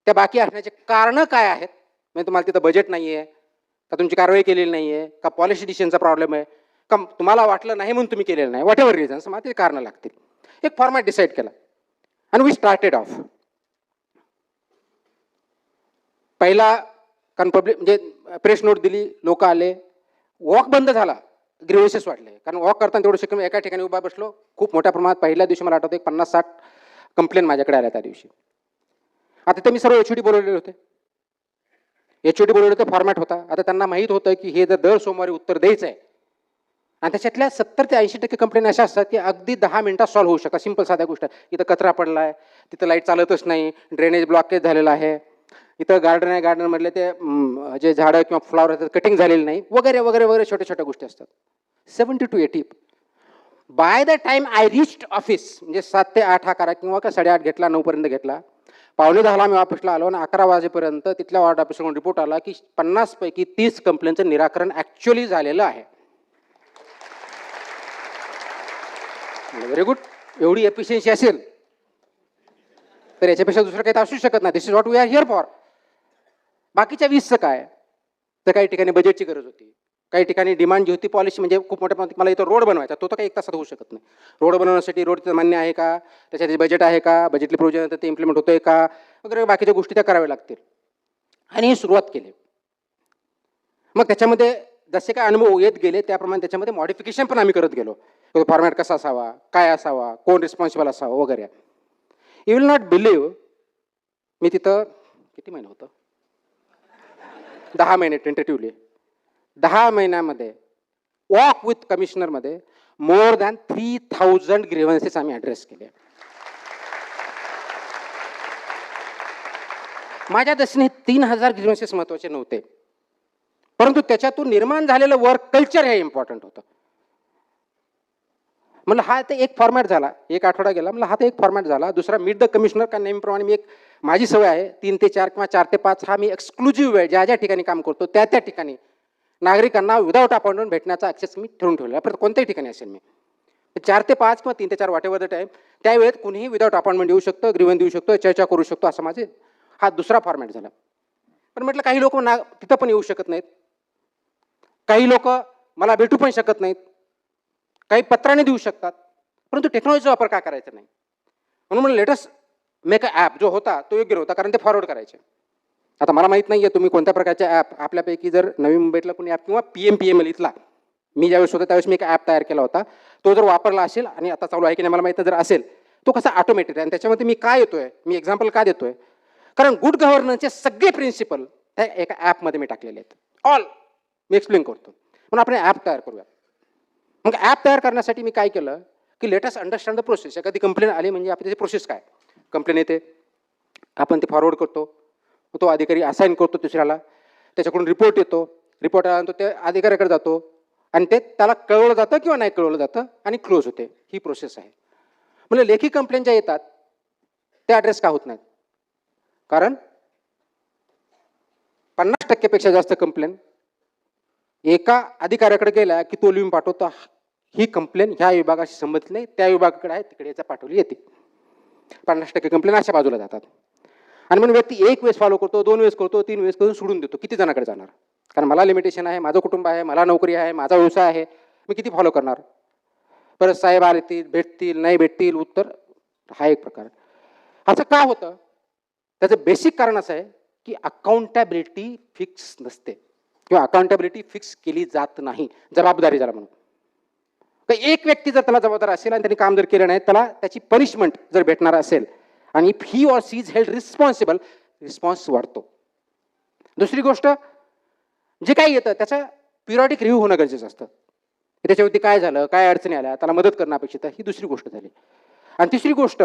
S1: त्या बाकी असण्याचे कारणं काय आहेत. म्हणजे तुम्हाला तिथं बजेट नाही आहे का, तुमची कारवाई केलेली नाही आहे का, पॉलिसी डिसिजनचा प्रॉब्लेम आहे का, तुम्हाला वाटलं नाही म्हणून तुम्ही केलेलं नाही, वॉट एव्हर रिझन्स, मला ते कारणं लागतील. एक फॉर्मॅट डिसाईड केला आणि वी स्टार्टेड ऑफ. पहिला कारण पब्लिक म्हणजे प्रेस नोट दिली, लोक आले, वॉक बंद झाला, ग्रीव्हन्सेस वाढले. कारण वॉक करताना तेवढं शिकून एका ठिकाणी उभा बसलो, खूप मोठ्या प्रमाणात पहिल्या दिवशी मला आठवतं 50-60 कंप्लेंट माझ्याकडे आल्या त्या दिवशी. आता ते मी सर्व HOD बोलवलेले होते, HOD बोलवले होते, फॉर्मॅट होता. आता त्यांना माहीत होतं की हे जर दर सोमवारी उत्तर द्यायचं आहे आणि त्याच्यातल्या 70 ते 80% कंप्लेंट अशा असतात की अगदी 10 मिनिटात सॉल्व्ह होऊ शकतात. सिंपल साध्या गोष्ट, इथं कचरा पडला आहे, तिथं लाईट चालतच नाही, ड्रेनेज ब्लॉकेज झालेला आहे, इथं गार्डन आहे, गार्डनमधले ते जे झाडं किंवा फ्लॉवर आहेत कटिंग झालेली नाही, वगैरे वगैरे वगैरे छोट्या छोट्या गोष्टी असतात. 70 to 80. By the time I reached office, म्हणजे 7 ते 8 हा करा किंवा का 8:30 घेतला, 9 पर्यंत घेतला, 9:45 मी ऑफिसला आलो आणि 11 वाजेपर्यंत तिथल्या वॉर्ड ऑफिसकडून रिपोर्ट आला की 50 पैकी 30 कंप्लेंटचं निराकरण ॲक्च्युअली झालेलं आहे. Very good. एवढी एफिशियन्सी असेल तर याच्यापेक्षा दुसरं काही असू शकत नाही. This is what we are here for. बाकीच्या 20चं काय, तर काही ठिकाणी बजेटची गरज होती, काही ठिकाणी डिमांड जी होती पॉलिसी, म्हणजे खूप मोठ्या प्रमाणात मला इथं रोड बनवायचा, तो तर काही 1 तासात होऊ शकत नाही. रोड बनवण्यासाठी रोड मान्य आहे का, त्याच्यात बजेट आहे का, बजेटली प्रोविजन ते इम्प्लिमेंट होतोय का, वगैरे बाकीच्या गोष्टी त्या कराव्या लागतील. आणि ही सुरुवात केली. मग त्याच्यामध्ये जसे काय अनुभव येत गेले त्याप्रमाणे त्याच्यामध्ये मॉडिफिकेशन पण आम्ही करत गेलो. फॉर्मॅट कसा असावा, काय असावा, कोण रिस्पॉन्सिबल असावं वगैरे. यू विल नॉट बिलीव्ह, मी तिथं किती महिने होतं, 10 महिने टेंटेटिव्हली. 10 महिन्यामध्ये walk with कमिशनरमध्ये more than 3000 grievances आम्ही ॲड्रेस केले. माझ्या दृष्टीने 3000 ग्रीव्हन्सेस महत्त्वाचे नव्हते, परंतु त्याच्यातून निर्माण झालेलं वर्क कल्चर हे इम्पॉर्टंट होतं. म्हणलं हा तर एक फॉर्मॅट झाला, एक आठवडा गेला, म्हणलं हा तर एक फॉर्मॅट झाला. दुसरा मीट द कमिशनर, का नेहमीप्रमाणे मी एक माझी सवय आहे 3 ते 4 किंवा 4 ते 5 हा मी एक्सक्लुझिव्ह वेळ ज्या ज्या ठिकाणी काम करतो त्या त्या ठिकाणी नागरिकांना विदाऊट अपॉइंटमेंट भेटण्याचा ॲक्सेस मी ठरवून ठेवला. परत कोणत्याही ठिकाणी असेल मी 4 ते 5 किंवा 3 ते 4 वॉट एव्हर द टाईम, त्यावेळेत कुणीही विदाऊट अपॉइंटमेंट येऊ शकतं, ग्रीव्हन्स देऊ शकतो, चर्चा करू शकतो, असं माझे हा दुसरा फॉर्मॅट झाला. पण म्हटलं काही लोक तिथं पण येऊ शकत नाहीत, काही लोक मला भेटू पण शकत नाहीत, काही पत्राने देऊ शकतात, परंतु टेक्नॉलॉजीचा वापर का करायचा नाही. म्हणून म्हणलं लेटस मेक अ ॲप. जो होता तो योग्य होता, कारण ते फॉरवर्ड करायचे. आता मला माहीत नाही आहे तुम्ही कोणत्या प्रकारच्या ॲप, आपल्यापैकी जर नवी मुंबईतला कोणी ॲप किंवा PMPML इथला, मी ज्यावेळेस होतो त्यावेळेस मी एक ॲप तयार केला होता, तो जर वापरला असेल आणि आता चालू आहे की नाही मला माहीत नाही, जर असेल तो कसा ऑटोमॅटिक आहे. आणि त्याच्यामध्ये मी काय येतोय, मी एक्झाम्पल का देतोय, कारण गुड गव्हर्नन्सचे सगळे प्रिन्सिपल त्या एका ॲपमध्ये मी टाकलेले आहेत. ऑल मी एक्सप्लेन करतो. म्हणून आपण ॲप तयार करूया. मग ॲप तयार करण्यासाठी मी काय केलं की लेटस अंडरस्टँड द प्रोसेस. एखादी कंप्लेंट आली म्हणजे आपली त्याची प्रोसेस काय, कंप्लेंट येते, आपण ते फॉरवर्ड करतो, तो अधिकारी असाईन करतो दुसऱ्याला, त्याच्याकडून रिपोर्ट येतो, रिपोर्ट आल्यानंतर ते अधिकाऱ्याकडे जातो आणि ते त्याला कळवलं जातं किंवा नाही कळवलं जातं आणि क्लोज होते. ही प्रोसेस आहे. म्हणजे लेखी कंप्लेंट ज्या येतात त्या ॲड्रेस का होत नाहीत, कारण 50% पेक्षा जास्त कंप्लेंट एका अधिकाऱ्याकडे गेला की तो लिहून पाठवतो, ही कंप्लेंट ह्या विभागाशी संबंधित नाही, त्या विभागाकडे आहे, तिकडे याचा पाठवली येते. 50% कंप्लेंट अशा बाजूला जातात. आणि म्हणून व्यक्ती 1 वेळेस फॉलो करतो, 2 वेळेस करतो, 3 वेळेस करून सोडून देतो. किती जणांकडे जाणार, कारण मला लिमिटेशन आहे, माझं कुटुंब आहे, मला नोकरी आहे, माझा व्यवसाय आहे, मी किती फॉलो करणार. परत साहेब आले, भेटतील नाही भेटतील उत्तर, हा एक प्रकार. असं का होतं, त्याचं बेसिक कारण असं आहे की अकाउंटेबिलिटी फिक्स नसते किंवा अकाउंटेबिलिटी फिक्स केली जात नाही. जबाबदारी जरा म्हणून एक व्यक्ती जर त्याला जबाबदार असेल आणि त्यांनी काम जर केलं नाही, त्याला त्याची पनिशमेंट जर भेटणार असेल आणि if he or she is held responsible, response वाढतो. दुसरी गोष्ट, जे काही येतं त्याचं पिरियॉडिक रिव्ह्यू होणं गरजेचं असतं. त्याच्यावरती काय झालं, काय अडचणी आल्या, त्याला मदत करणं अपेक्षित आहे, ही दुसरी गोष्ट झाली. आणि तिसरी गोष्ट,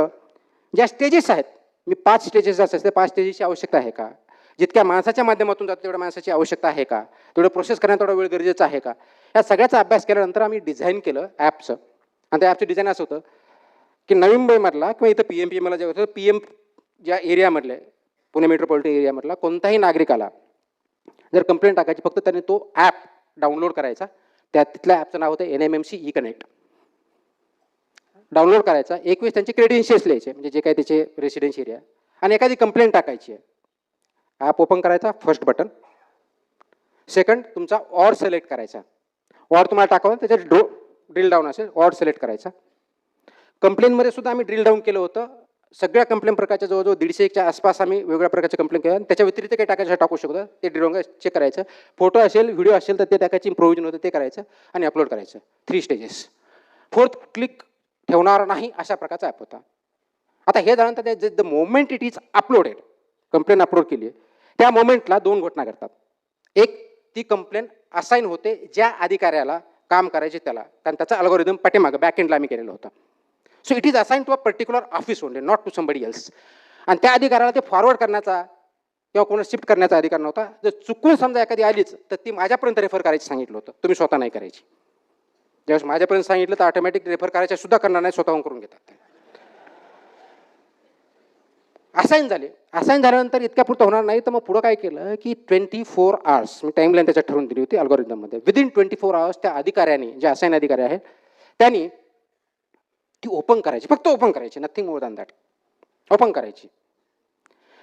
S1: ज्या स्टेजेस आहेत, मी 5 स्टेजेस असतात, त्या 5 स्टेजेसची आवश्यकता आहे का, जितक्या माणसाच्या माध्यमातून जातं तेवढ्या माणसाची आवश्यकता आहे का, तेवढं प्रोसेस करण्यात तेवढा वेळ गरजेचा आहे का, या सगळ्याचा अभ्यास केल्यानंतर आम्ही डिझाईन केलं ॲपचं. आणि त्या ॲपचं डिझाईन असं होतं की नवी मुंबईमधला किंवा इथं PMPMला जे होतं, PM ज्या एरियामधले, पुणे मेट्रोपॉलिटन एरियामधला कोणताही नागरिकाला जर कंप्लेंट टाकायची, फक्त त्याने तो ॲप डाउनलोड करायचा. तिथल्या ॲपचं नाव होतं NMMC ई-कनेक्ट. डाउनलोड करायचा. एक वेळेस त्यांचे क्रेडेन्शियल्स लिहायचे, म्हणजे जे काही त्याचे रेसिडेन्स एरिया, आणि एखादी कंप्लेंट टाकायची आहे. ॲप ओपन करायचा, फर्स्ट बटन. सेकंड तुमचा ऑर सिलेक्ट करायचा. ऑर तुम्हाला टाकावं, त्याच्यात ड्रिल डाऊन असेल, ऑर सिलेक्ट करायचा. कंप्लेंटमध्ये सुद्धा आम्ही ड्रिल डाऊन केलं होतं. सगळ्या कंप्लेंट प्रकारच्या जवळजवळ 150च्या आसपास आम्ही वेगवेगळ्या प्रकारचे कंप्लेंट केल्या. त्याच्या व्यतिरिक्त काही टाकायचं टाकू शकतो, ते ड्रिल डाऊन चेक करायचं. फोटो असेल, व्हिडिओ असेल तर ते टाकायची प्रोव्हिजन होतं ते करायचं आणि अपलोड करायचं. 3 स्टेजेस. 4th क्लिक ठेवणार नाही अशा प्रकारचा ॲप होता. आता हे झाल्यानंतर the moment it is uploaded, complaint upload केली आहे, त्या मोमेंटला 2 घटना घडतात. एक, ती कंप्लेंट असाइन होते ज्या अधिकाऱ्याला काम करायचे त्याला, कारण त्याचा अल्गोरिदम पाठीमागं बॅक एंडला आम्ही केलेलं होतं. So it is assign to a particular office only, not to somebody else. आणि त्या अधिकाऱ्याला ते फॉरवर्ड करण्याचा किंवा कोणाला शिफ्ट करण्याचा अधिकार नव्हता. जर चुकून समजा एखादी आलीच तर ती माझ्यापर्यंत रेफर करायची सांगितलं होतं, तुम्ही स्वतः नाही करायची. ज्यावेळेस माझ्यापर्यंत सांगितलं तर ऑटोमॅटिक रेफर करायच्या सुद्धा करणार नाही, स्वतःहून करून घेतात. असाइन झाले. असाइन झाल्यानंतर इतक्या पुरतं होणार नाही, तर मग पुढं काय केलं की 24 आवर्स मी टाईमलाईन त्याच्यात ठरवून दिली होती अल्गोरिदममध्ये. विदिन 24 आवर्स त्या अधिकाऱ्याने, जे असाइन अधिकारी आहेत त्यांनी ती ओपन करायची, फक्त ओपन करायची, nothing more than that. Open करायची.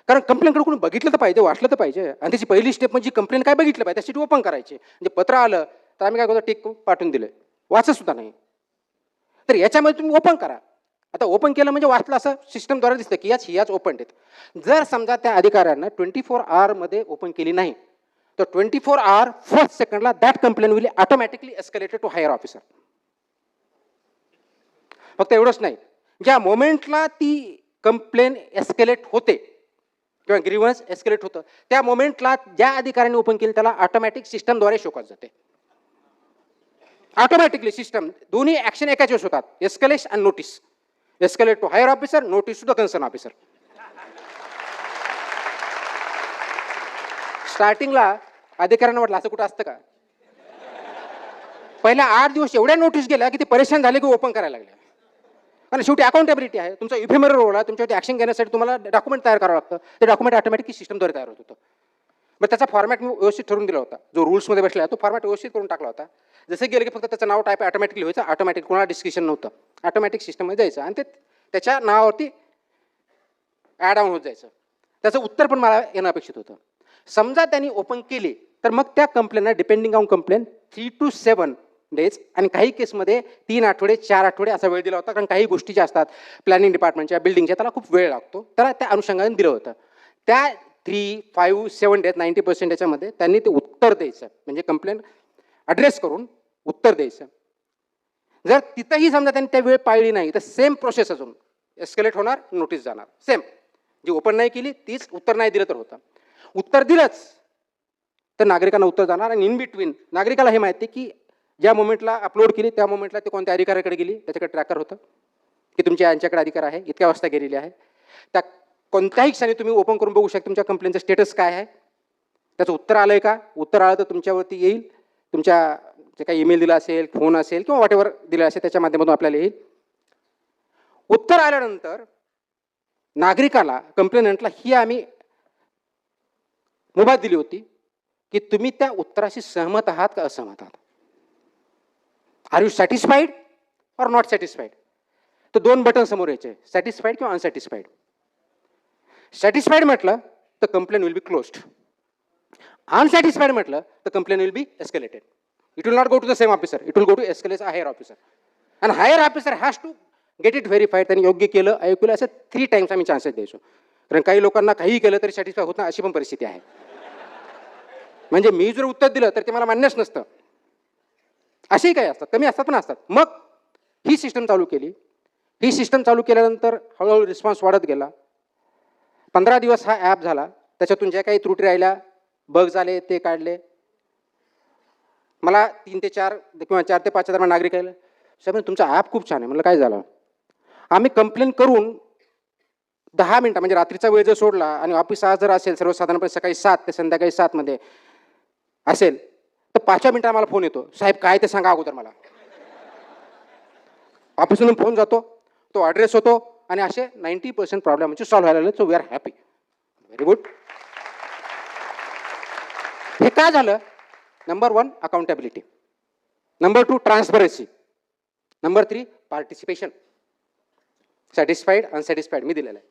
S1: कारण कंप्लेंटकडे कोणी बघितलं तर पाहिजे, वाचलं तर पाहिजे. आणि त्याची पहिली स्टेप म्हणजे कंप्लेंट काय बघितलं पाहिजे, त्यासाठी ओपन करायची. म्हणजे पत्र आलं तर आम्ही काय करतो, टिक पाठवून दिलं, वाचत सुद्धा नाही. तर याच्यामध्ये तुम्ही ओपन करा. आता ओपन केलं म्हणजे वाचलं असं सिस्टमद्वारे दिसतं की याच ओपन आहेत. जर समजा त्या अधिकाऱ्यांना 24 आवरमध्ये ओपन केली नाही तर 24 आवर फर्स्ट सेकंडला that complaint will automatically escalated to higher officer. फक्त एवढंच नाही, ज्या मोमेंटला ती कंप्लेंट एस्केलेट होते किंवा ग्रीव्हन्स एस्केलेट होतं, त्या मोमेंटला ज्या अधिकाऱ्याने ओपन केली त्याला ऑटोमॅटिक सिस्टमद्वारे शोकत जाते. ऑटोमॅटिकली सिस्टम, दोन्ही ऍक्शन एकाच वेळेस होतात, एस्केलेशन आणि notice. Escalate to higher officer, notice to the concern officer. स्टार्टिंगला अधिकाऱ्यांना वाटलं असं कुठं असतं का. पहिल्या 8 दिवस एवढ्या नोटीस गेल्या की ते परेशान झाले की ओपन करायला लागले. कारण शेवटी अकाउंटेबिलिटी आहे, तुमचा इफेमरल रोल आहे, तुमच्यावरती ऍक्शन घेण्यासाठी तुम्हाला डॉक्युमेंट तयार करावं लागतं. ते डॉक्युमेंट ऑटोमॅटिकली सिस्टमद्वारे तयार होत होतं. मग त्याचा फॉर्मॅट मी व्यवस्थित ठरवून दिला होता, जो रूल्समध्ये बसला आहे तो फॉर्मॅट व्यवस्थित करून टाकला होता. जसं गेलं की फक्त त्याचं नाव टाईप ऑटोमॅटिकली व्हायचं, ऑटोमॅटिक कोणाला डिस्कशन नव्हतं, ऑटोमॅटिक सिस्टममध्ये जायचं आणि ते त्याच्या नावावरती ॲड ऑन होत जायचं. त्याचं उत्तर पण मला येणं अपेक्षित होतं. समजा त्यांनी ओपन केली तर मग त्या कंप्लेंटला depending on complaint 3 to 7 days आणि काही केसमध्ये 3 आठवडे 4 आठवडे असा वेळ दिला होता. कारण काही गोष्टी ज्या असतात प्लॅनिंग डिपार्टमेंटच्या, बिल्डिंगच्या, त्याला खूप वेळ लागतो, त्याला त्या अनुषंगाने दिलं होतं. त्या 3, 5, 7 डेज 90% याच्यामध्ये त्यांनी ते उत्तर द्यायचं, म्हणजे कंप्लेंट ॲड्रेस करून उत्तर द्यायचं. जर तिथंही समजा त्यांनी त्या वेळ पाळली नाही तर सेम प्रोसेस अजून एस्केलेट होणार, नोटीस जाणार. सेम जी ओपन नाही केली तीच, उत्तर नाही दिलं तर होतं. उत्तर दिलंच तर नागरिकांना उत्तर जाणार. आणि इन बिटवीन नागरिकाला हे माहिती की ज्या मोमेंटला अपलोड केली त्या मोमेंटला ते कोणत्या अधिकाऱ्याकडे गेली, त्याच्याकडे ट्रॅकर होतं की तुमच्या यांच्याकडे अधिकार आहे, इतक्या वाजता गेलेली आहे. त्या कोणत्याही क्षणी तुम्ही ओपन करून बघू शकता तुमच्या कंप्लेंटचं स्टेटस काय आहे, त्याचं उत्तर आलं आहे का. उत्तर आलं तर तुमच्यावरती येईल, तुमच्या जे काही ईमेल दिला असेल, फोन असेल किंवा व्हॉटएव्हर दिलं असेल त्याच्या माध्यमातून आपल्याला येईल. उत्तर आल्यानंतर नागरिकाला, कंप्लेनंटला ही आम्ही मुभा दिली होती की तुम्ही त्या उत्तराशी सहमत आहात का असहमत आहात. Are you satisfied or not satisfied. तर 2 बटन समोर यायचे, सॅटिस्फाईड किंवा अनसॅटिस्फाईड. सॅटिस्फाईड म्हटलं तर complaint will be closed. Unsatisfied म्हटलं तर complaint will be escalated. It will not go to the same officer, it will go to escalate higher officer. आणि higher officer has to get it verified. त्यांनी योग्य केलं, ऐकलं, असं 3 टाइम्स आम्ही चान्सेस द्यायचो. कारण काही लोकांना काही केलं तरी सॅटिस्फाय होत नाही, अशी पण परिस्थिती आहे. म्हणजे मी जर उत्तर दिलं तर ते मला मान्यच नसतं. असेही काही असतात, कमी असतात पण असतात. मग ही सिस्टम चालू केली. ही सिस्टम चालू केल्यानंतर हळूहळू रिस्पॉन्स वाढत गेला. 15 दिवस हा ॲप झाला. त्याच्यातून ज्या काही त्रुटी राहिल्या, बग झाले, ते काढले. मला 3 ते 4 किंवा 4 ते 5 दरम्यान नागरिक आले, साहेब तुमचा ॲप खूप छान आहे. म्हणलं काय झालं. आम्ही कंप्लेंट करून 10 मिनिटं म्हणजे रात्रीचा वेळ जर सोडला आणि ऑफिस आज जर असेल सर्वसाधारणपणे सकाळी 7 ते संध्याकाळी 7 मध्ये असेल तर 5 मिनिटं आम्हाला फोन येतो, साहेब काय ते सांगा अगोदर मला. ऑफिसमधून फोन जातो, तो ॲड्रेस होतो आणि असे 90% प्रॉब्लेम म्हणजे सॉल्व्ह व्हायला लागले. So we are happy, very good. हे काय झालं number 1 accountability, number 2 transparency, number 3 participation. Satisfied unsatisfied मी दिलेलं आहे.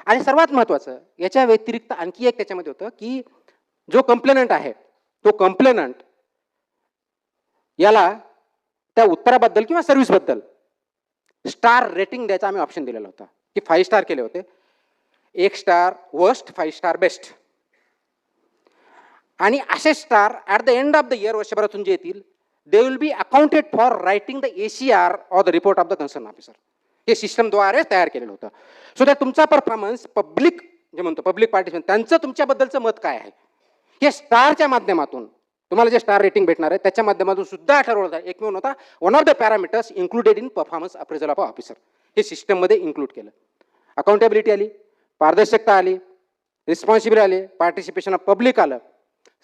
S1: आणि सर्वात महत्त्वाचं याच्या व्यतिरिक्त आणखी एक त्याच्यामध्ये होतं की जो कंप्लेनंट आहे तो कंप्लेनंट याला त्या उत्तराबद्दल किंवा सर्व्हिसबद्दल स्टार रेटिंग द्यायचा आम्ही ऑप्शन दिलेला होता की 5 स्टार केले होते. 1 स्टार वर्स्ट, 5 स्टार बेस्ट. आणि असे star at the end of the year वर्षभरातून जे येतील they will be accounted for writing the ACR or the report of the concern officer. हे सिस्टमद्वारे तयार केलेलं होतं. सो दॅट तुमचा परफॉर्मन्स पब्लिक जे म्हणतो पब्लिक पार्टिसिपेंट त्यांचं तुमच्याबद्दलचं मत काय आहे हे स्टारच्या माध्यमातून तुम्हाला जे स्टार रेटिंग भेटणार आहे त्याच्या माध्यमातून सुद्धा ठरवलं जातं. एक म्हणून होता one of the parameters included in performance appraisal of officer. हे सिस्टममध्ये इन्क्लूड केलं. अकाउंटेबिलिटी आली, पारदर्शकता आली, रिस्पॉन्सिबिलिटी आली, पार्टिसिपेशन ऑफ पब्लिक आलं,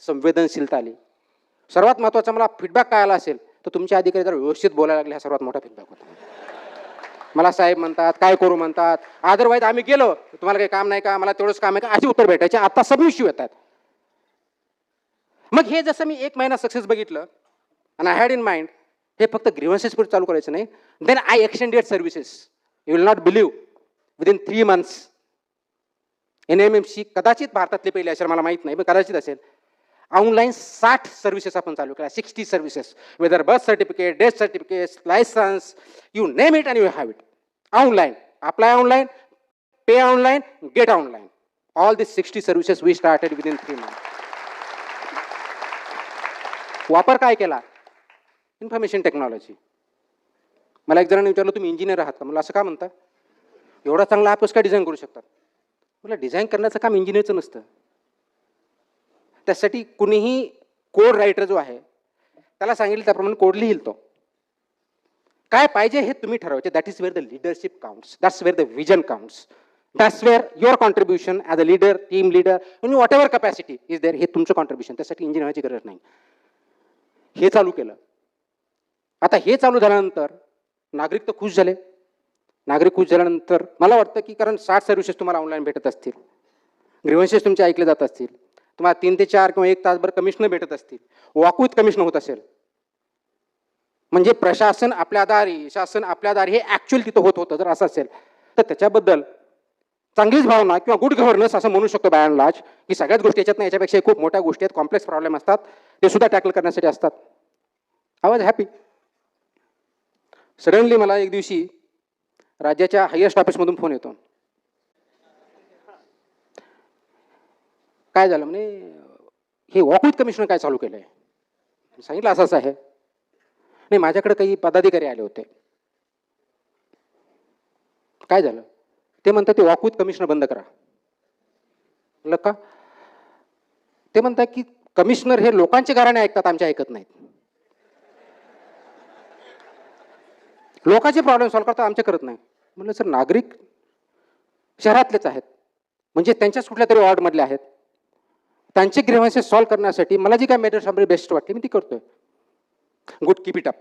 S1: संवेदनशीलता आली. सर्वात महत्त्वाचा मला फीडबॅक काय आला असेल तर तुमच्या अधिकारी जर व्यवस्थित बोलायला लागले हा सर्वात मोठा फीडबॅक होता. मला साहेब म्हणतात, काय करू म्हणतात, अदरवाईज आम्ही गेलो तुम्हाला काही काम नाही का, मला तेवढंच काम आहे का, अशी उत्तर भेटायचे. आता सब इश्यू येतात. मग हे जसं मी 1 महिना सक्सेस बघितलं आणि आय हॅड इन माइंड हे फक्त ग्रीव्हन्सेस पुढे चालू करायचं नाही. Then I extended services. You will not believe within 3 months NMMC कदाचित भारतातले पहिले असेल मला माहीत नाही पण कदाचित असेल. ऑनलाईन 60 सर्व्हिसेस आपण चालू केल्या. 60 services, whether birth certificate, death certificate, licence, you name it and you have it. Online, apply online, pay online, get online. All this 60 services we started within 3 months. वापर काय केला? Information technology. मला एक जणांनी विचारलं तुम्ही इंजिनियर आहात का? मला असं का म्हणता? एवढा चांगला ॲप कसं काय डिझाईन करू शकतात? मला डिझाईन करण्याचं काम इंजिनियरचं नसतं. त्यासाठी कुणीही कोड रायटर जो आहे त्याला सांगितलं त्याप्रमाणे कोड लिहिल तो. काय पाहिजे हे तुम्ही ठरवायचे. That is where the leadership counts. That's where the vision counts. That's where your contribution as a leader, team leader, in whatever capacity is there. हे तुमचं कॉन्ट्रीब्युशन. त्यासाठी इंजिनियरची गरज नाही. हे चालू केलं. आता हे चालू झाल्यानंतर नागरिक तर खुश झाले. नागरिक खुश झाल्यानंतर मला वाटतं की कारण 60 सर्व्हिसेस तुम्हाला ऑनलाईन भेटत असतील, ग्रीव्हन्सेस तुमचे ऐकले जात असतील, तुम्हाला 3 ते 4 किंवा 1 तासभर कमिशनर भेटत असतील, वॉक विथ कमिशनर होत असेल, म्हणजे प्रशासन आपल्या दारी, शासन आपल्या दारी हे ॲक्च्युअल तिथं होत होतं. जर असं असेल तर त्याच्याबद्दल चांगलीच भावना किंवा गुड गव्हर्नन्स असं म्हणू शकतो बाय अँड लार्ज. की सगळ्याच गोष्टी याच्यात नाही, याच्यापेक्षा खूप मोठ्या गोष्टी आहेत, कॉम्प्लेक्स प्रॉब्लेम असतात, ते सुद्धा टॅकल करण्यासाठी असतात. I was happy. सडनली मला एक दिवशी राज्याच्या हायेस्ट ऑफिसमधून फोन येतो. काय झालं म्हणे हे वॉक विथ कमिशनर काय चालू केलं आहे? सांगितलं असं असं आहे. नाही माझ्याकडे काही पदाधिकारी आले होते. काय झालं? ते म्हणतात ते वॉक विथ कमिशनर बंद करा. म्हटलं का? ते म्हणतात की कमिशनर हे लोकांचे गाराणे ऐकतात, आमचे ऐकत नाहीत. लोकांचे प्रॉब्लेम सॉल्व्ह करतात, आमचे करत नाही. म्हटलं सर नागरिक शहरातलेच आहेत, म्हणजे त्यांच्याच कुठल्या तरी वॉर्डमधले आहेत, त्यांचे ग्रीव्हन्सेस सॉल्व्ह करण्यासाठी मला जी काय मेथड सापडली बेस्ट वाटली मी ती करतोय. Good, keep it up.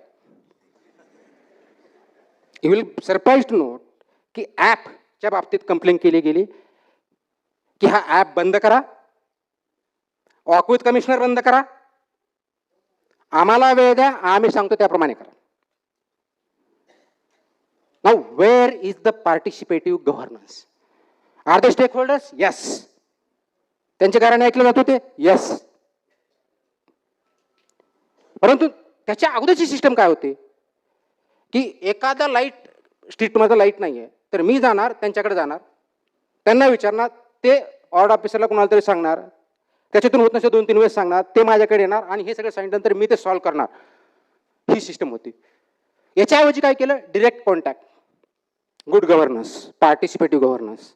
S1: You will surprise to note की ॲपच्या बाबतीत कंप्लेंट केली गेली की हा ॲप बंद करा, वॉक विथ कमिशनर बंद करा, आम्हाला वेळ द्या, आम्ही सांगतो त्याप्रमाणे करा. Now, where is the participative governance? Are they stakeholders? Yes. त्यांचे कारण ऐकलं जात होते? Yes. परंतु त्याच्या अगोदरची सिस्टम काय होती की एखादा लाईट स्ट्रीटमध्ये लाईट नाहीये तर मी जाणार त्यांच्याकडे जाणार, त्यांना विचारणार, ते ऑर्ड ऑफिसरला कोणाला तरी सांगणार, त्याच्यातून होत नसेल 2-3 वेळेस सांगणार, ते माझ्याकडे येणार आणि हे सगळं सांगितल्यानंतर मी ते सॉल्व्ह करणार. ही सिस्टम होती. याच्याऐवजी काय केलं? Direct contact, good governance, participative governance.